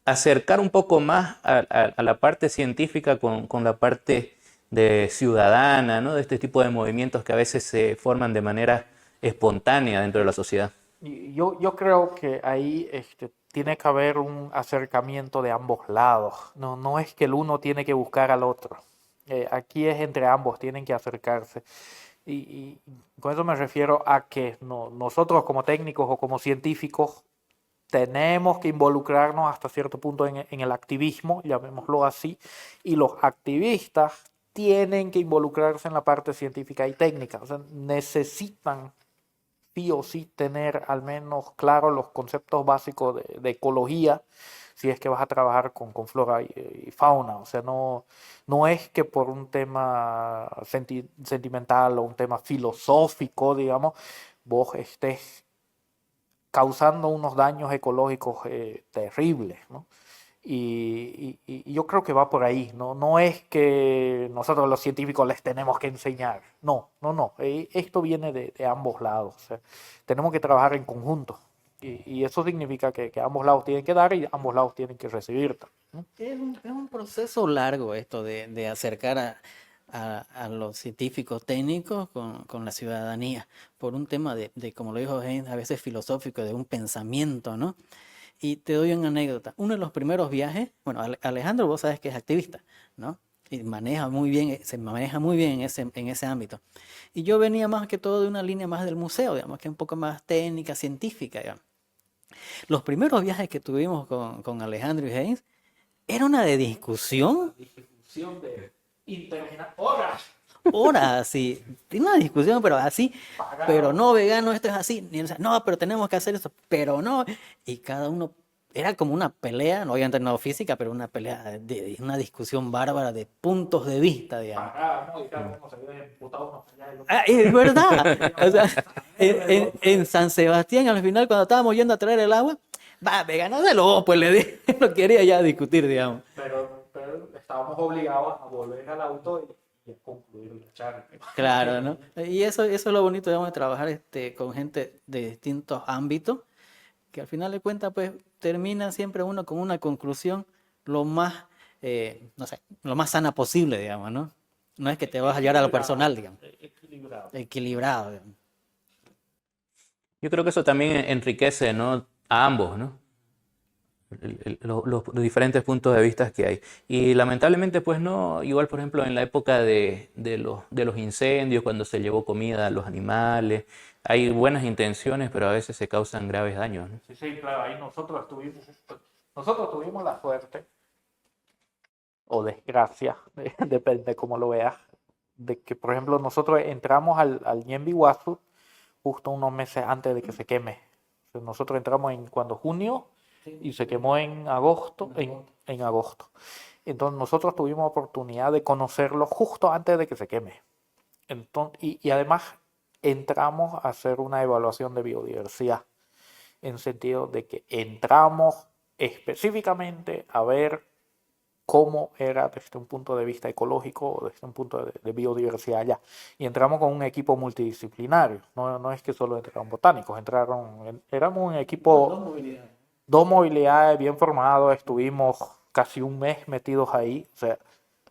acercar un poco más a la parte científica con la parte de ciudadana, ¿no?, de este tipo de movimientos que a veces se forman de manera espontánea dentro de la sociedad? Y yo creo que ahí tiene que haber un acercamiento de ambos lados. No, no es que el uno tiene que buscar al otro. Aquí es entre ambos, tienen que acercarse. Y con eso me refiero a que nosotros como técnicos o como científicos tenemos que involucrarnos hasta cierto punto en el activismo, llamémoslo así, y los activistas tienen que involucrarse en la parte científica y técnica. O sea, necesitan sí o sí tener al menos claros los conceptos básicos de ecología si es que vas a trabajar con flora y fauna. O sea, no es que por un tema sentimental o un tema filosófico, digamos, vos estés causando unos daños ecológicos terribles, ¿no? Y yo creo que va por ahí, ¿no? No es que nosotros los científicos les tenemos que enseñar, no. Esto viene de ambos lados, o sea, tenemos que trabajar en conjunto. Y eso significa que ambos lados tienen que dar y ambos lados tienen que recibir, ¿no? Es un proceso largo esto de acercar a los científicos técnicos con la ciudadanía, por un tema como lo dijo James, a veces filosófico, de un pensamiento, ¿no? Y te doy una anécdota. Uno de los primeros viajes, bueno, Alejandro, vos sabes que es activista, ¿no? Y maneja muy bien, se maneja muy bien en ese ámbito. Y yo venía más que todo de una línea más del museo, digamos, que es un poco más técnica, científica, digamos. Los primeros viajes que tuvimos con Alejandro y Haynes era una de discusión, Discusión de interminar horas. horas, sí, tiene una discusión, pero así, pero no vegano, esto es así, y él decía, no, pero tenemos que hacer eso, pero no, y cada uno, era como una pelea, no había entrenado física, pero una pelea, una discusión bárbara de puntos de vista, digamos. ¿No? Y cada uno se ve emputado uno allá y el otro. Ah, es verdad, o sea, en San Sebastián al final cuando estábamos yendo a traer el agua, va, vegano de lobo, pues le dije, no quería ya discutir, digamos. Pero estábamos obligados a volver al auto y a concluir la charla. Claro, ¿no? Y eso es lo bonito, digamos, de trabajar con gente de distintos ámbitos, que al final de cuentas, pues, termina siempre uno con una conclusión lo más, no sé, lo más sana posible, digamos, ¿no? No es que te vas a llevar a lo personal, digamos. Equilibrado. Equilibrado, digamos. Yo creo que eso también enriquece, ¿no?, a ambos, ¿no?, los diferentes puntos de vista que hay. Y lamentablemente, pues no, igual por ejemplo en la época de los incendios, cuando se llevó comida a los animales, hay buenas intenciones, pero a veces se causan graves daños, ¿no? Sí, claro, ahí nosotros tuvimos la suerte, o desgracia, depende cómo lo veas, de que, por ejemplo, nosotros entramos al Ñemby Guazú justo unos meses antes de que se queme. O sea, nosotros entramos cuando junio y se quemó en agosto, en agosto. Entonces nosotros tuvimos oportunidad de conocerlo justo antes de que se queme. Entonces, y además entramos a hacer una evaluación de biodiversidad. en sentido de que entramos específicamente a ver cómo era desde un punto de vista ecológico o desde un punto de biodiversidad allá. Y entramos con un equipo multidisciplinario, no es que solo entraron botánicos, éramos un equipo, dos movilidades bien formados, estuvimos casi un mes metidos ahí, o sea,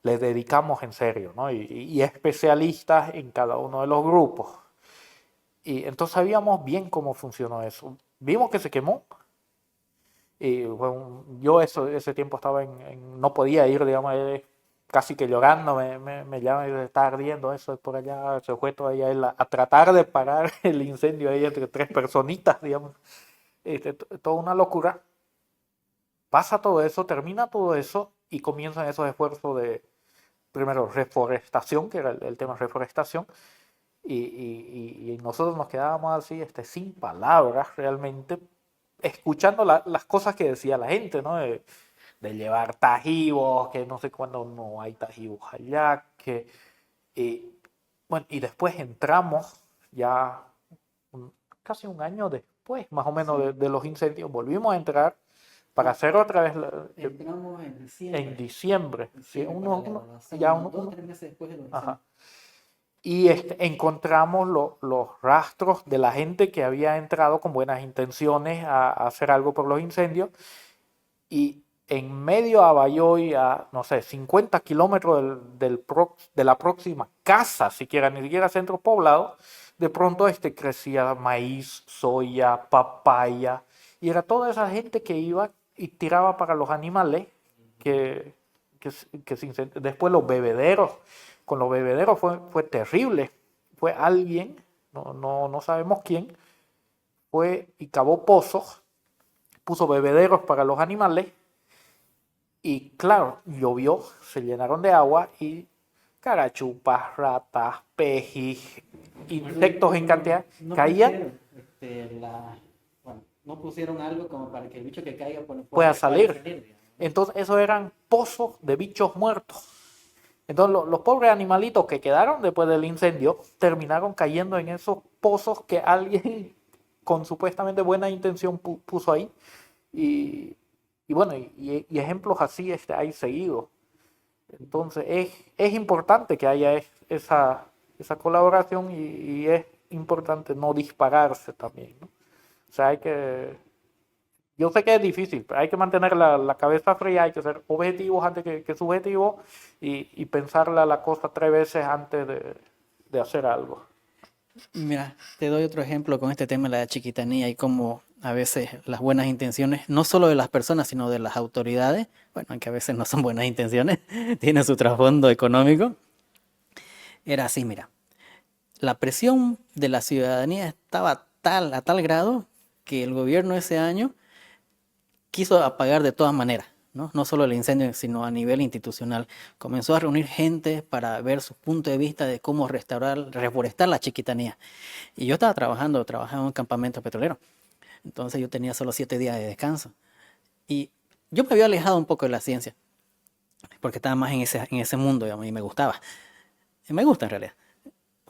les dedicamos en serio, ¿no? Y especialistas en cada uno de los grupos. Y entonces sabíamos bien cómo funcionó eso. Vimos que se quemó. Y bueno, yo ese tiempo estaba no podía ir, digamos, casi que llorando, me llama y está ardiendo eso por allá, se fue todavía él a tratar de parar el incendio ahí entre tres personitas, digamos. Toda una locura. Pasa todo eso, termina todo eso y comienzan esos esfuerzos de, primero, reforestación, que era el tema reforestación, y nosotros nos quedábamos así, sin palabras realmente, escuchando las cosas que decía la gente, ¿no? De llevar tajivos, que no sé cuándo no hay tajivos allá, bueno, y después entramos ya casi un año después, más o menos, de los incendios, volvimos a entrar para hacer otra vez Entramos en diciembre. diciembre, sí, Diciembre, ya dos o 3 meses después de los ajá. incendios. Y encontramos los rastros de la gente que había entrado con buenas intenciones a hacer algo por los incendios. Y en medio a Bayoy, a no sé, 50 kilómetros de la próxima casa, siquiera, ni siquiera centro poblado, de pronto crecía maíz, soya, papaya. Y era toda esa gente que iba y tiraba para los animales que se incendiaron. Después los bebederos. Con los bebederos fue terrible. Fue alguien, no sabemos quién, fue y cavó pozos, puso bebederos para los animales y claro, llovió, se llenaron de agua y carachupas, ratas, pejis, insectos en cantidad caían. No pusieron algo como para que el bicho que caiga pueda salir. Entonces esos eran pozos de bichos muertos. Entonces los pobres animalitos que quedaron después del incendio terminaron cayendo en esos pozos que alguien con supuestamente buena intención puso ahí. Y bueno, y ejemplos así hay seguido. Entonces es importante que haya esa colaboración y es importante no dispararse también, ¿no? O sea, yo sé que es difícil, pero hay que mantener la cabeza fría, hay que ser objetivos antes que subjetivos y pensar la cosa 3 veces antes de hacer algo. Mira, te doy otro ejemplo con este tema de la chiquitanía y cómo a veces las buenas intenciones, no solo de las personas, sino de las autoridades, bueno, aunque a veces no son buenas intenciones, tienen su trasfondo económico. Era así, mira, la presión de la ciudadanía estaba a tal grado que el gobierno ese año quiso apagar de todas maneras, ¿no? No solo el incendio, sino a nivel institucional. Comenzó a reunir gente para ver su punto de vista de cómo reforestar la chiquitanía. Y yo trabajaba en un campamento petrolero. Entonces yo tenía solo 7 días de descanso. Y yo me había alejado un poco de la ciencia, porque estaba más en ese mundo, digamos, y me gustaba. Y me gusta en realidad,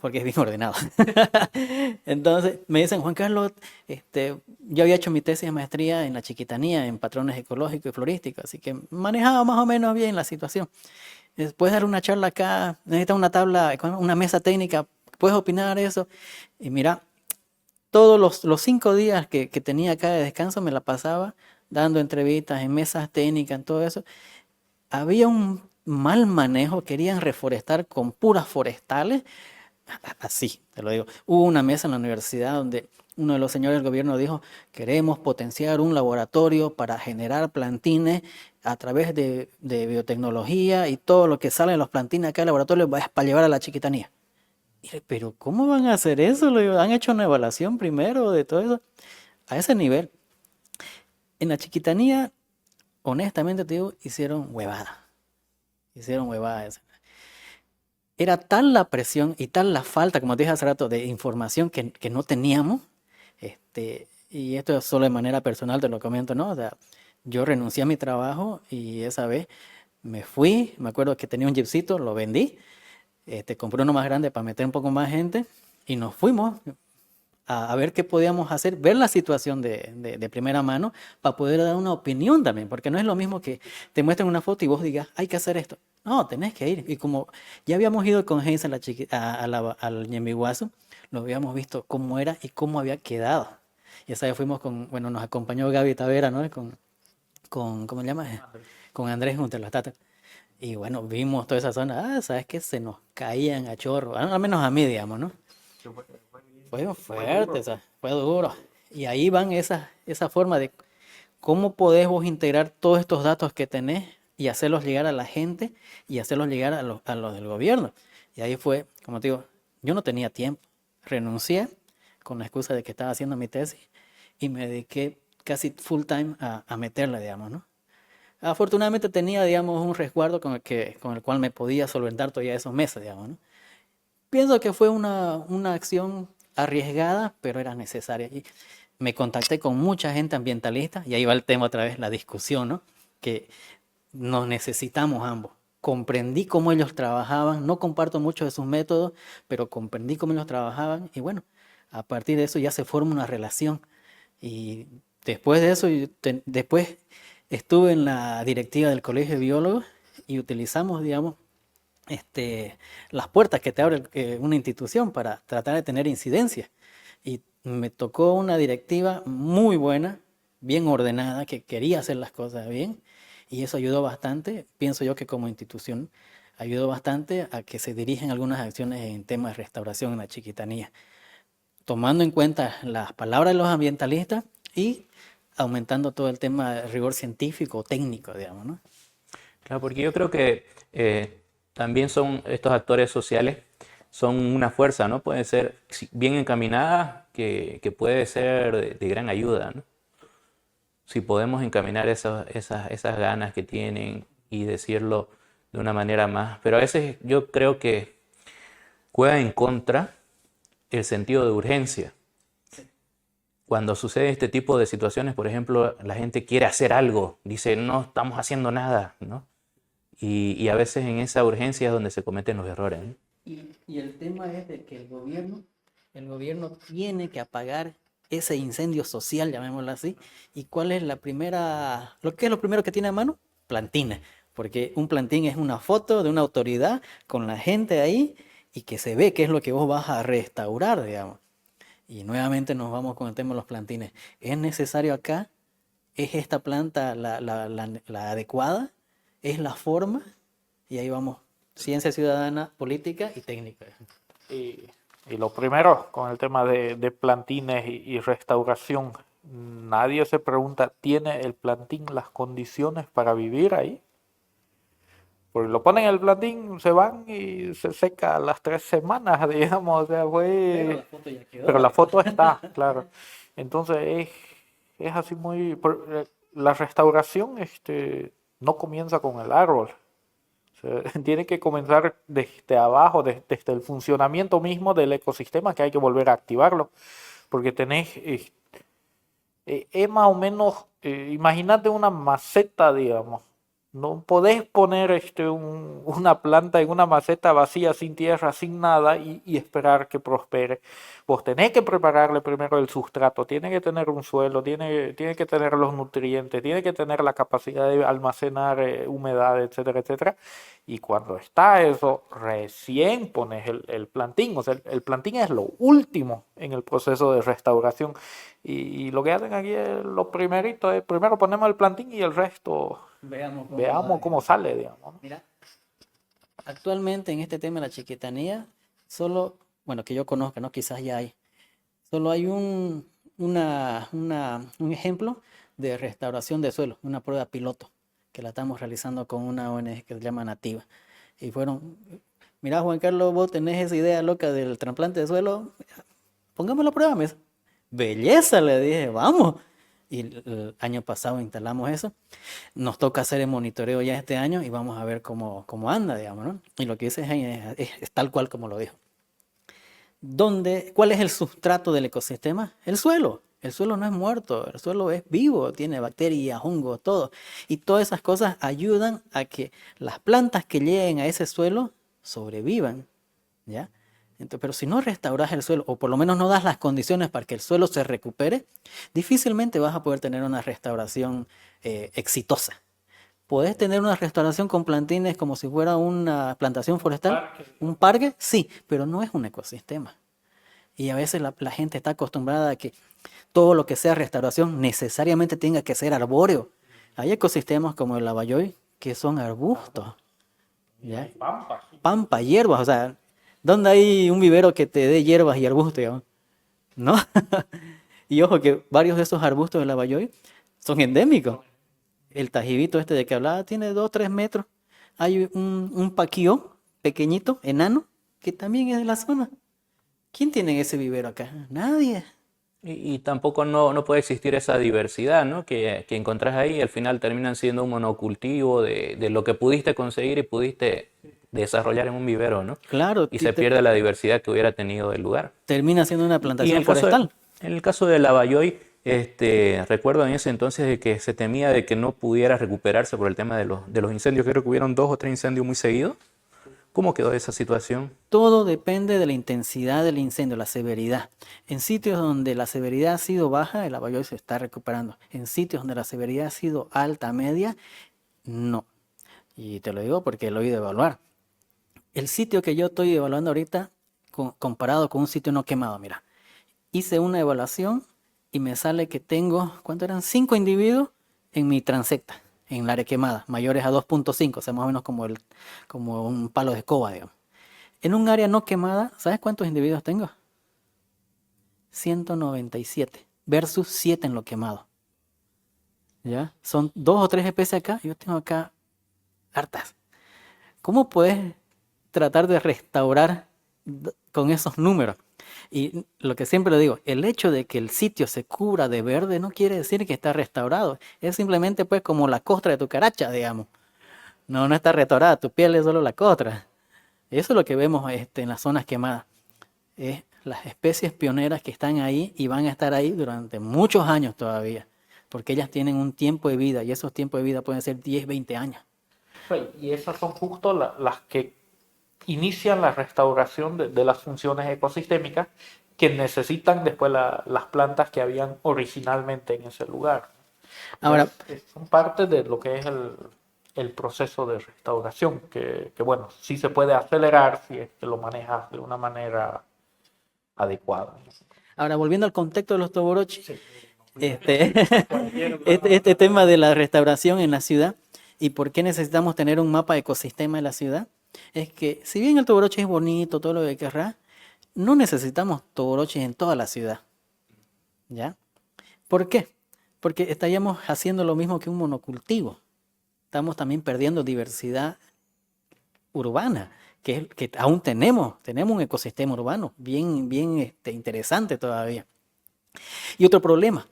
porque es bien ordenado. Entonces me dicen, Juan Carlos, yo había hecho mi tesis de maestría en la chiquitanía, en patrones ecológicos y florísticos, así que manejaba más o menos bien la situación. Puedes dar una charla acá, necesitas una tabla, una mesa técnica, puedes opinar eso. Y mira, todos los 5 días que tenía acá de descanso me la pasaba dando entrevistas en mesas técnicas, en todo eso. Había un mal manejo, querían reforestar con puras forestales. Así, te lo digo. Hubo una mesa en la universidad donde uno de los señores del gobierno dijo, queremos potenciar un laboratorio para generar plantines a través de biotecnología y todo lo que sale de los plantines acá del laboratorio es para llevar a la chiquitanía. Pero ¿cómo van a hacer eso? ¿Han hecho una evaluación primero de todo eso? A ese nivel. En la chiquitanía, honestamente te digo, hicieron huevada. Hicieron huevada. Era tal la presión y tal la falta, como te dije hace rato, de información que no teníamos. Y esto es solo de manera personal, te lo comento, ¿no? O sea, yo renuncié a mi trabajo y esa vez me fui. Me acuerdo que tenía un jeepcito, lo vendí. Compré uno más grande para meter un poco más gente y nos fuimos a ver qué podíamos hacer, ver la situación de primera mano para poder dar una opinión también, porque no es lo mismo que te muestren una foto y vos digas, hay que hacer esto. No, tenés que ir. Y como ya habíamos ido con Heinz al Ñemiguazu, lo habíamos visto cómo era y cómo había quedado. Y esa vez fuimos con, bueno, nos acompañó Gaby Tavera, ¿no? ¿Cómo se llama? Con Andrés junto a las tatas. Y bueno, vimos toda esa zona, sabes que se nos caían a chorro, al menos a mí, digamos, ¿no? Fue fuerte, o sea, fue duro. Y ahí van esa forma de cómo podés vos integrar todos estos datos que tenés y hacerlos llegar a la gente y hacerlos llegar a los del gobierno. Y ahí fue, como te digo, yo no tenía tiempo. Renuncié con la excusa de que estaba haciendo mi tesis y me dediqué casi full time a meterla, digamos, ¿no? Afortunadamente tenía, digamos, un resguardo con el cual me podía solventar todavía esos meses, digamos, ¿no? Pienso que fue una acción arriesgada, pero era necesaria. Y me contacté con mucha gente ambientalista, y ahí va el tema otra vez, la discusión, ¿no? Que nos necesitamos ambos. Comprendí cómo ellos trabajaban, no comparto mucho de sus métodos, pero comprendí cómo ellos trabajaban, y bueno, a partir de eso ya se forma una relación. Y después de eso, después estuve en la directiva del Colegio de Biólogos y utilizamos, digamos, las puertas que te abre una institución para tratar de tener incidencia. Y me tocó una directiva muy buena, bien ordenada, que quería hacer las cosas bien, y eso ayudó bastante. Pienso yo que como institución ayudó bastante a que se dirigen algunas acciones en temas de restauración en la Chiquitanía, tomando en cuenta las palabras de los ambientalistas y aumentando todo el tema de rigor científico o técnico, digamos, ¿no? Claro, porque yo creo que también son estos actores sociales, son una fuerza, ¿no? Puede ser bien encaminada, que puede ser de gran ayuda, ¿no? Si podemos encaminar esas ganas que tienen y decirlo de una manera más. Pero a veces yo creo que juega en contra el sentido de urgencia. Cuando sucede este tipo de situaciones, por ejemplo, la gente quiere hacer algo, dice, no estamos haciendo nada, ¿no? Y a veces en esa urgencia es donde se cometen los errores, ¿no? Y el tema es de que el gobierno tiene que apagar ese incendio social, llamémoslo así. ¿Y cuál es qué es lo primero que tiene a mano? Plantines. Porque un plantín es una foto de una autoridad con la gente ahí y que se ve qué es lo que vos vas a restaurar, digamos. Y nuevamente nos vamos con el tema de los plantines. ¿Es necesario acá? ¿Es esta planta la adecuada? ¿Es la forma? Y ahí vamos. Ciencia ciudadana, política y técnica. Y, y lo primero, con el tema de plantines y restauración, nadie se pregunta, ¿tiene el plantín las condiciones para vivir ahí? Porque lo ponen en el plantín, se van y se seca a las 3 semanas, digamos, o sea, Pero la fue... foto ya quedó. Pero la foto está, claro. Entonces es así muy... La restauración no comienza con el árbol. O sea, tiene que comenzar desde abajo, desde el funcionamiento mismo del ecosistema, que hay que volver a activarlo. Porque tenés... es más o menos... imagínate una maceta, digamos. No podés poner una planta en una maceta vacía, sin tierra, sin nada, y esperar que prospere. Vos tenés que prepararle primero el sustrato, tiene que tener un suelo, tiene que tener los nutrientes, tiene que tener la capacidad de almacenar humedad, etcétera, etcétera. Y cuando está eso, recién pones el plantín. O sea, el plantín es lo último en el proceso de restauración. Y lo que hacen aquí es lo primerito, es primero ponemos el plantín y el resto... Veamos cómo sale, digamos, ¿no? Mira, actualmente en este tema de la chiquitanía, solo, bueno, que yo conozca, ¿no? Quizás ya hay, solo hay un ejemplo de restauración de suelo, una prueba piloto, que la estamos realizando con una ONG que se llama Nativa. Y mira, Juan Carlos, vos tenés esa idea loca del trasplante de suelo, pongámoslo a prueba, mesa. Belleza, le dije, vamos. Y el año pasado instalamos eso. Nos toca hacer el monitoreo ya este año y vamos a ver cómo anda, digamos, ¿no? Y lo que dice Jaime es tal cual como lo dijo. ¿Cuál es el sustrato del ecosistema? El suelo. El suelo no es muerto, el suelo es vivo, tiene bacterias, hongos, todo. Y todas esas cosas ayudan a que las plantas que lleguen a ese suelo sobrevivan, ¿ya? Pero si no restauras el suelo, o por lo menos no das las condiciones para que el suelo se recupere, difícilmente vas a poder tener una restauración exitosa. ¿Podés tener una restauración con plantines como si fuera una plantación forestal? ¿Un parque? Sí, pero no es un ecosistema. Y a veces la gente está acostumbrada a que todo lo que sea restauración necesariamente tenga que ser arbóreo. Hay ecosistemas como el Lavayoy que son arbustos, ¿ya? Pampa, hierbas, o sea, ¿dónde hay un vivero que te dé hierbas y arbustos, digamos? ¿No? Y ojo que varios de esos arbustos de Lavayoy son endémicos. El tajibito este de que hablaba tiene 2 o 3 metros. Hay un paquío pequeñito, enano, que también es de la zona. ¿Quién tiene ese vivero acá? Nadie. Y tampoco no puede existir esa diversidad, ¿no? Que encontrás ahí y al final terminan siendo un monocultivo de lo que pudiste conseguir y pudiste desarrollar en un vivero, ¿no? Claro, Y se pierde la diversidad que hubiera tenido el lugar. termina siendo una Y en plantación el caso forestal. en el caso de Lavayoy, recuerdo en ese entonces de que se temía de que no pudiera recuperarse por el tema de los incendios. Creo que hubieron 2 o 3 incendios muy seguidos. ¿Cómo quedó esa situación? Todo depende de la intensidad del incendio, la severidad. En sitios donde la severidad ha sido baja, el Lavayoy se está recuperando. En sitios donde la severidad ha sido alta, media, no. Y te lo digo porque lo he ido a evaluar. El sitio que yo estoy evaluando ahorita, comparado con un sitio no quemado, mira. Hice una evaluación y me sale que tengo, ¿cuánto eran? 5 individuos en mi transecta, en el área quemada, mayores a 2.5, o sea, más o menos como un palo de escoba, digamos. En un área no quemada, ¿sabes cuántos individuos tengo? 197 versus 7 en lo quemado. ¿Ya? Son 2 o 3 especies acá, yo tengo acá hartas. ¿Cómo puedes tratar de restaurar con esos números? Y lo que siempre le digo, el hecho de que el sitio se cubra de verde no quiere decir que está restaurado. Es simplemente pues como la costra de tu caracha, digamos. No está restaurada, tu piel es solo la costra. Eso es lo que vemos en las zonas quemadas. Es las especies pioneras que están ahí y van a estar ahí durante muchos años todavía. Porque ellas tienen un tiempo de vida y esos tiempos de vida pueden ser 10, 20 años. Y esas son justo las que inician la restauración de las funciones ecosistémicas que necesitan después las plantas que habían originalmente en ese lugar. Ahora, Son parte de lo que es el proceso de restauración, que bueno, sí se puede acelerar si es que lo manejas de una manera adecuada. ahora volviendo al contexto de los Toborochi, este tema de la restauración en la ciudad y por qué necesitamos tener un mapa de ecosistema en la ciudad, es que si bien el Toborochi es bonito, todo lo que querrá, no necesitamos Toborochi en toda la ciudad. ¿Ya? ¿Por qué? Porque estaríamos haciendo lo mismo que un monocultivo. Estamos también perdiendo diversidad urbana, que aún tenemos un ecosistema urbano bien interesante todavía. Y otro problema,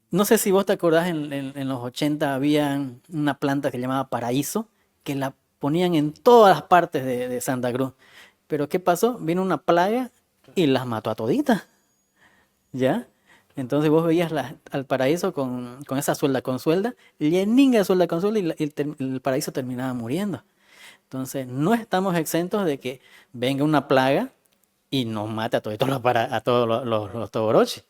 no sé si vos te acordás, en los 80 había una planta que se llamaba paraíso, que la ponían en todas las partes de Santa Cruz. Pero ¿qué pasó? Vino una plaga y las mató a toditas. ¿Ya? Entonces vos veías al paraíso con esa suelda con suelda, lleninga de suelda con suelda y el paraíso terminaba muriendo. Entonces no estamos exentos de que venga una plaga y nos mate a todos los Toborochi.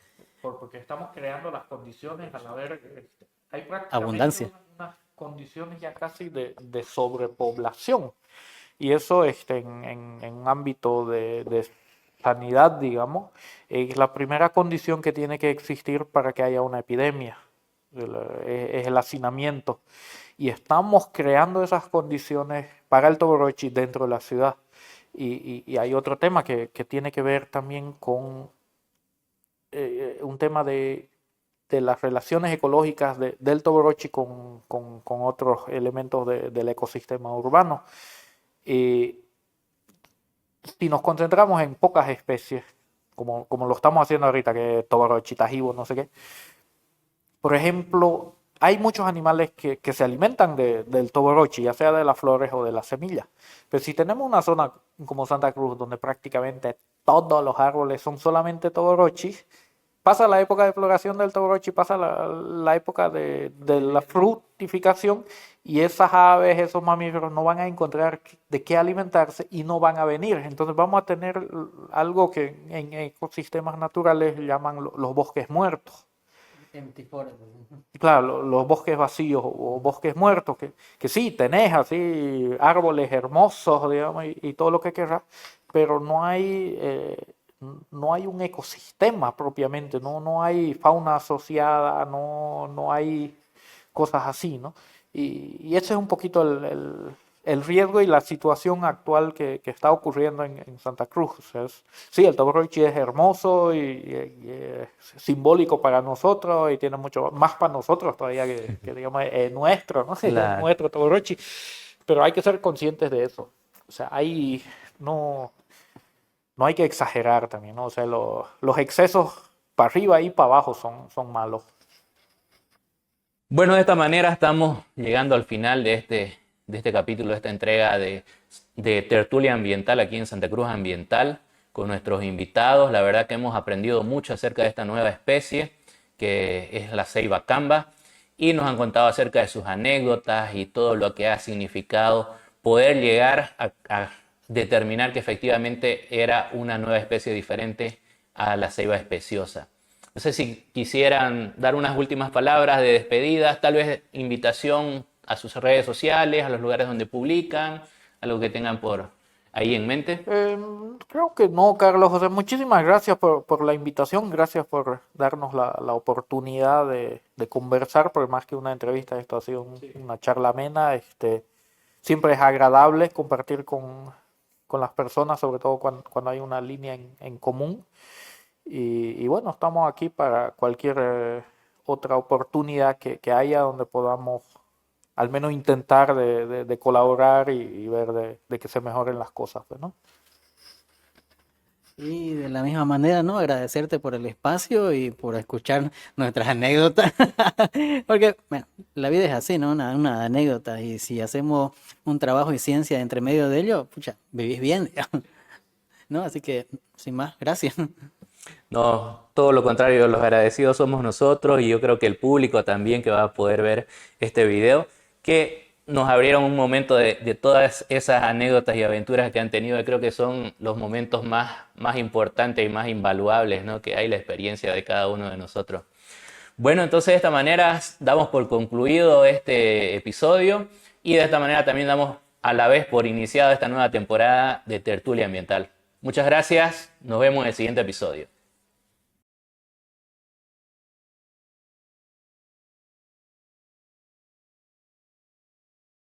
Porque estamos creando las condiciones al haber, hay prácticamente Abundancia. unas condiciones ya casi de sobrepoblación. Y eso en un ámbito de sanidad, digamos, es la primera condición que tiene que existir para que haya una epidemia, es el hacinamiento. Y estamos creando esas condiciones para el Toborochi dentro de la ciudad. Y hay otro tema que tiene que ver también con un tema de las relaciones ecológicas del Toborochi con otros elementos del ecosistema urbano. Si nos concentramos en pocas especies, como lo estamos haciendo ahorita, que es Toborochi, tajibo, no sé qué, por ejemplo, hay muchos animales que se alimentan del Toborochi, ya sea de las flores o de las semillas. Pero si tenemos una zona como Santa Cruz, donde prácticamente todos los árboles son solamente Toborochi, pasa la época de floración del Toborochi, pasa la época de la fructificación y esas aves, esos mamíferos no van a encontrar de qué alimentarse y no van a venir. Entonces vamos a tener algo que en ecosistemas naturales llaman los bosques muertos. Claro, los bosques vacíos o bosques muertos, que sí, tenés así árboles hermosos, digamos, y todo lo que querrás, pero no hay un ecosistema propiamente, no hay fauna asociada, no hay cosas así, ¿no? Y ese es un poquito el riesgo y la situación actual que está ocurriendo en Santa Cruz. O sea, sí, el Tauroichi es hermoso y es simbólico para nosotros y tiene mucho más para nosotros todavía que digamos, es nuestro, ¿no? Claro. Nuestro Tauroichi. Pero hay que ser conscientes de eso. O sea, no hay que exagerar también, ¿no? O sea, los excesos para arriba y para abajo son malos. Bueno, de esta manera estamos llegando al final de este capítulo, de esta entrega de Tertulia Ambiental aquí en Santa Cruz Ambiental con nuestros invitados. La verdad que hemos aprendido mucho acerca de esta nueva especie que es la ceiba camba y nos han contado acerca de sus anécdotas y todo lo que ha significado poder llegar a determinar que efectivamente era una nueva especie diferente a la ceiba especiosa. No sé si quisieran dar unas últimas palabras de despedida, tal vez invitación a sus redes sociales, a los lugares donde publican, algo que tengan por ahí en mente. Creo que no, Carlos. José, muchísimas gracias por la invitación, gracias por darnos la oportunidad de conversar, porque más que una entrevista, esto ha sido una charla amena. Siempre es agradable compartir con las personas, sobre todo cuando hay una línea en común. Y bueno, estamos aquí para cualquier otra oportunidad que haya donde podamos al menos intentar de colaborar y ver de que se mejoren las cosas, pues, ¿no? Y de la misma manera, ¿no? Agradecerte por el espacio y por escuchar nuestras anécdotas. Porque, bueno, la vida es así, ¿no? Una anécdota. Y si hacemos un trabajo y ciencia entre medio de ello, pucha, vivís bien, digamos, ¿no? Así que, sin más, gracias. No, todo lo contrario, los agradecidos somos nosotros y yo creo que el público también que va a poder ver este video, que nos abrieron un momento de todas esas anécdotas y aventuras que han tenido. Yo creo que son los momentos más importantes y más invaluables, ¿no? Que hay la experiencia de cada uno de nosotros. Bueno, entonces de esta manera damos por concluido este episodio y de esta manera también damos a la vez por iniciada esta nueva temporada de Tertulia Ambiental. Muchas gracias, nos vemos en el siguiente episodio.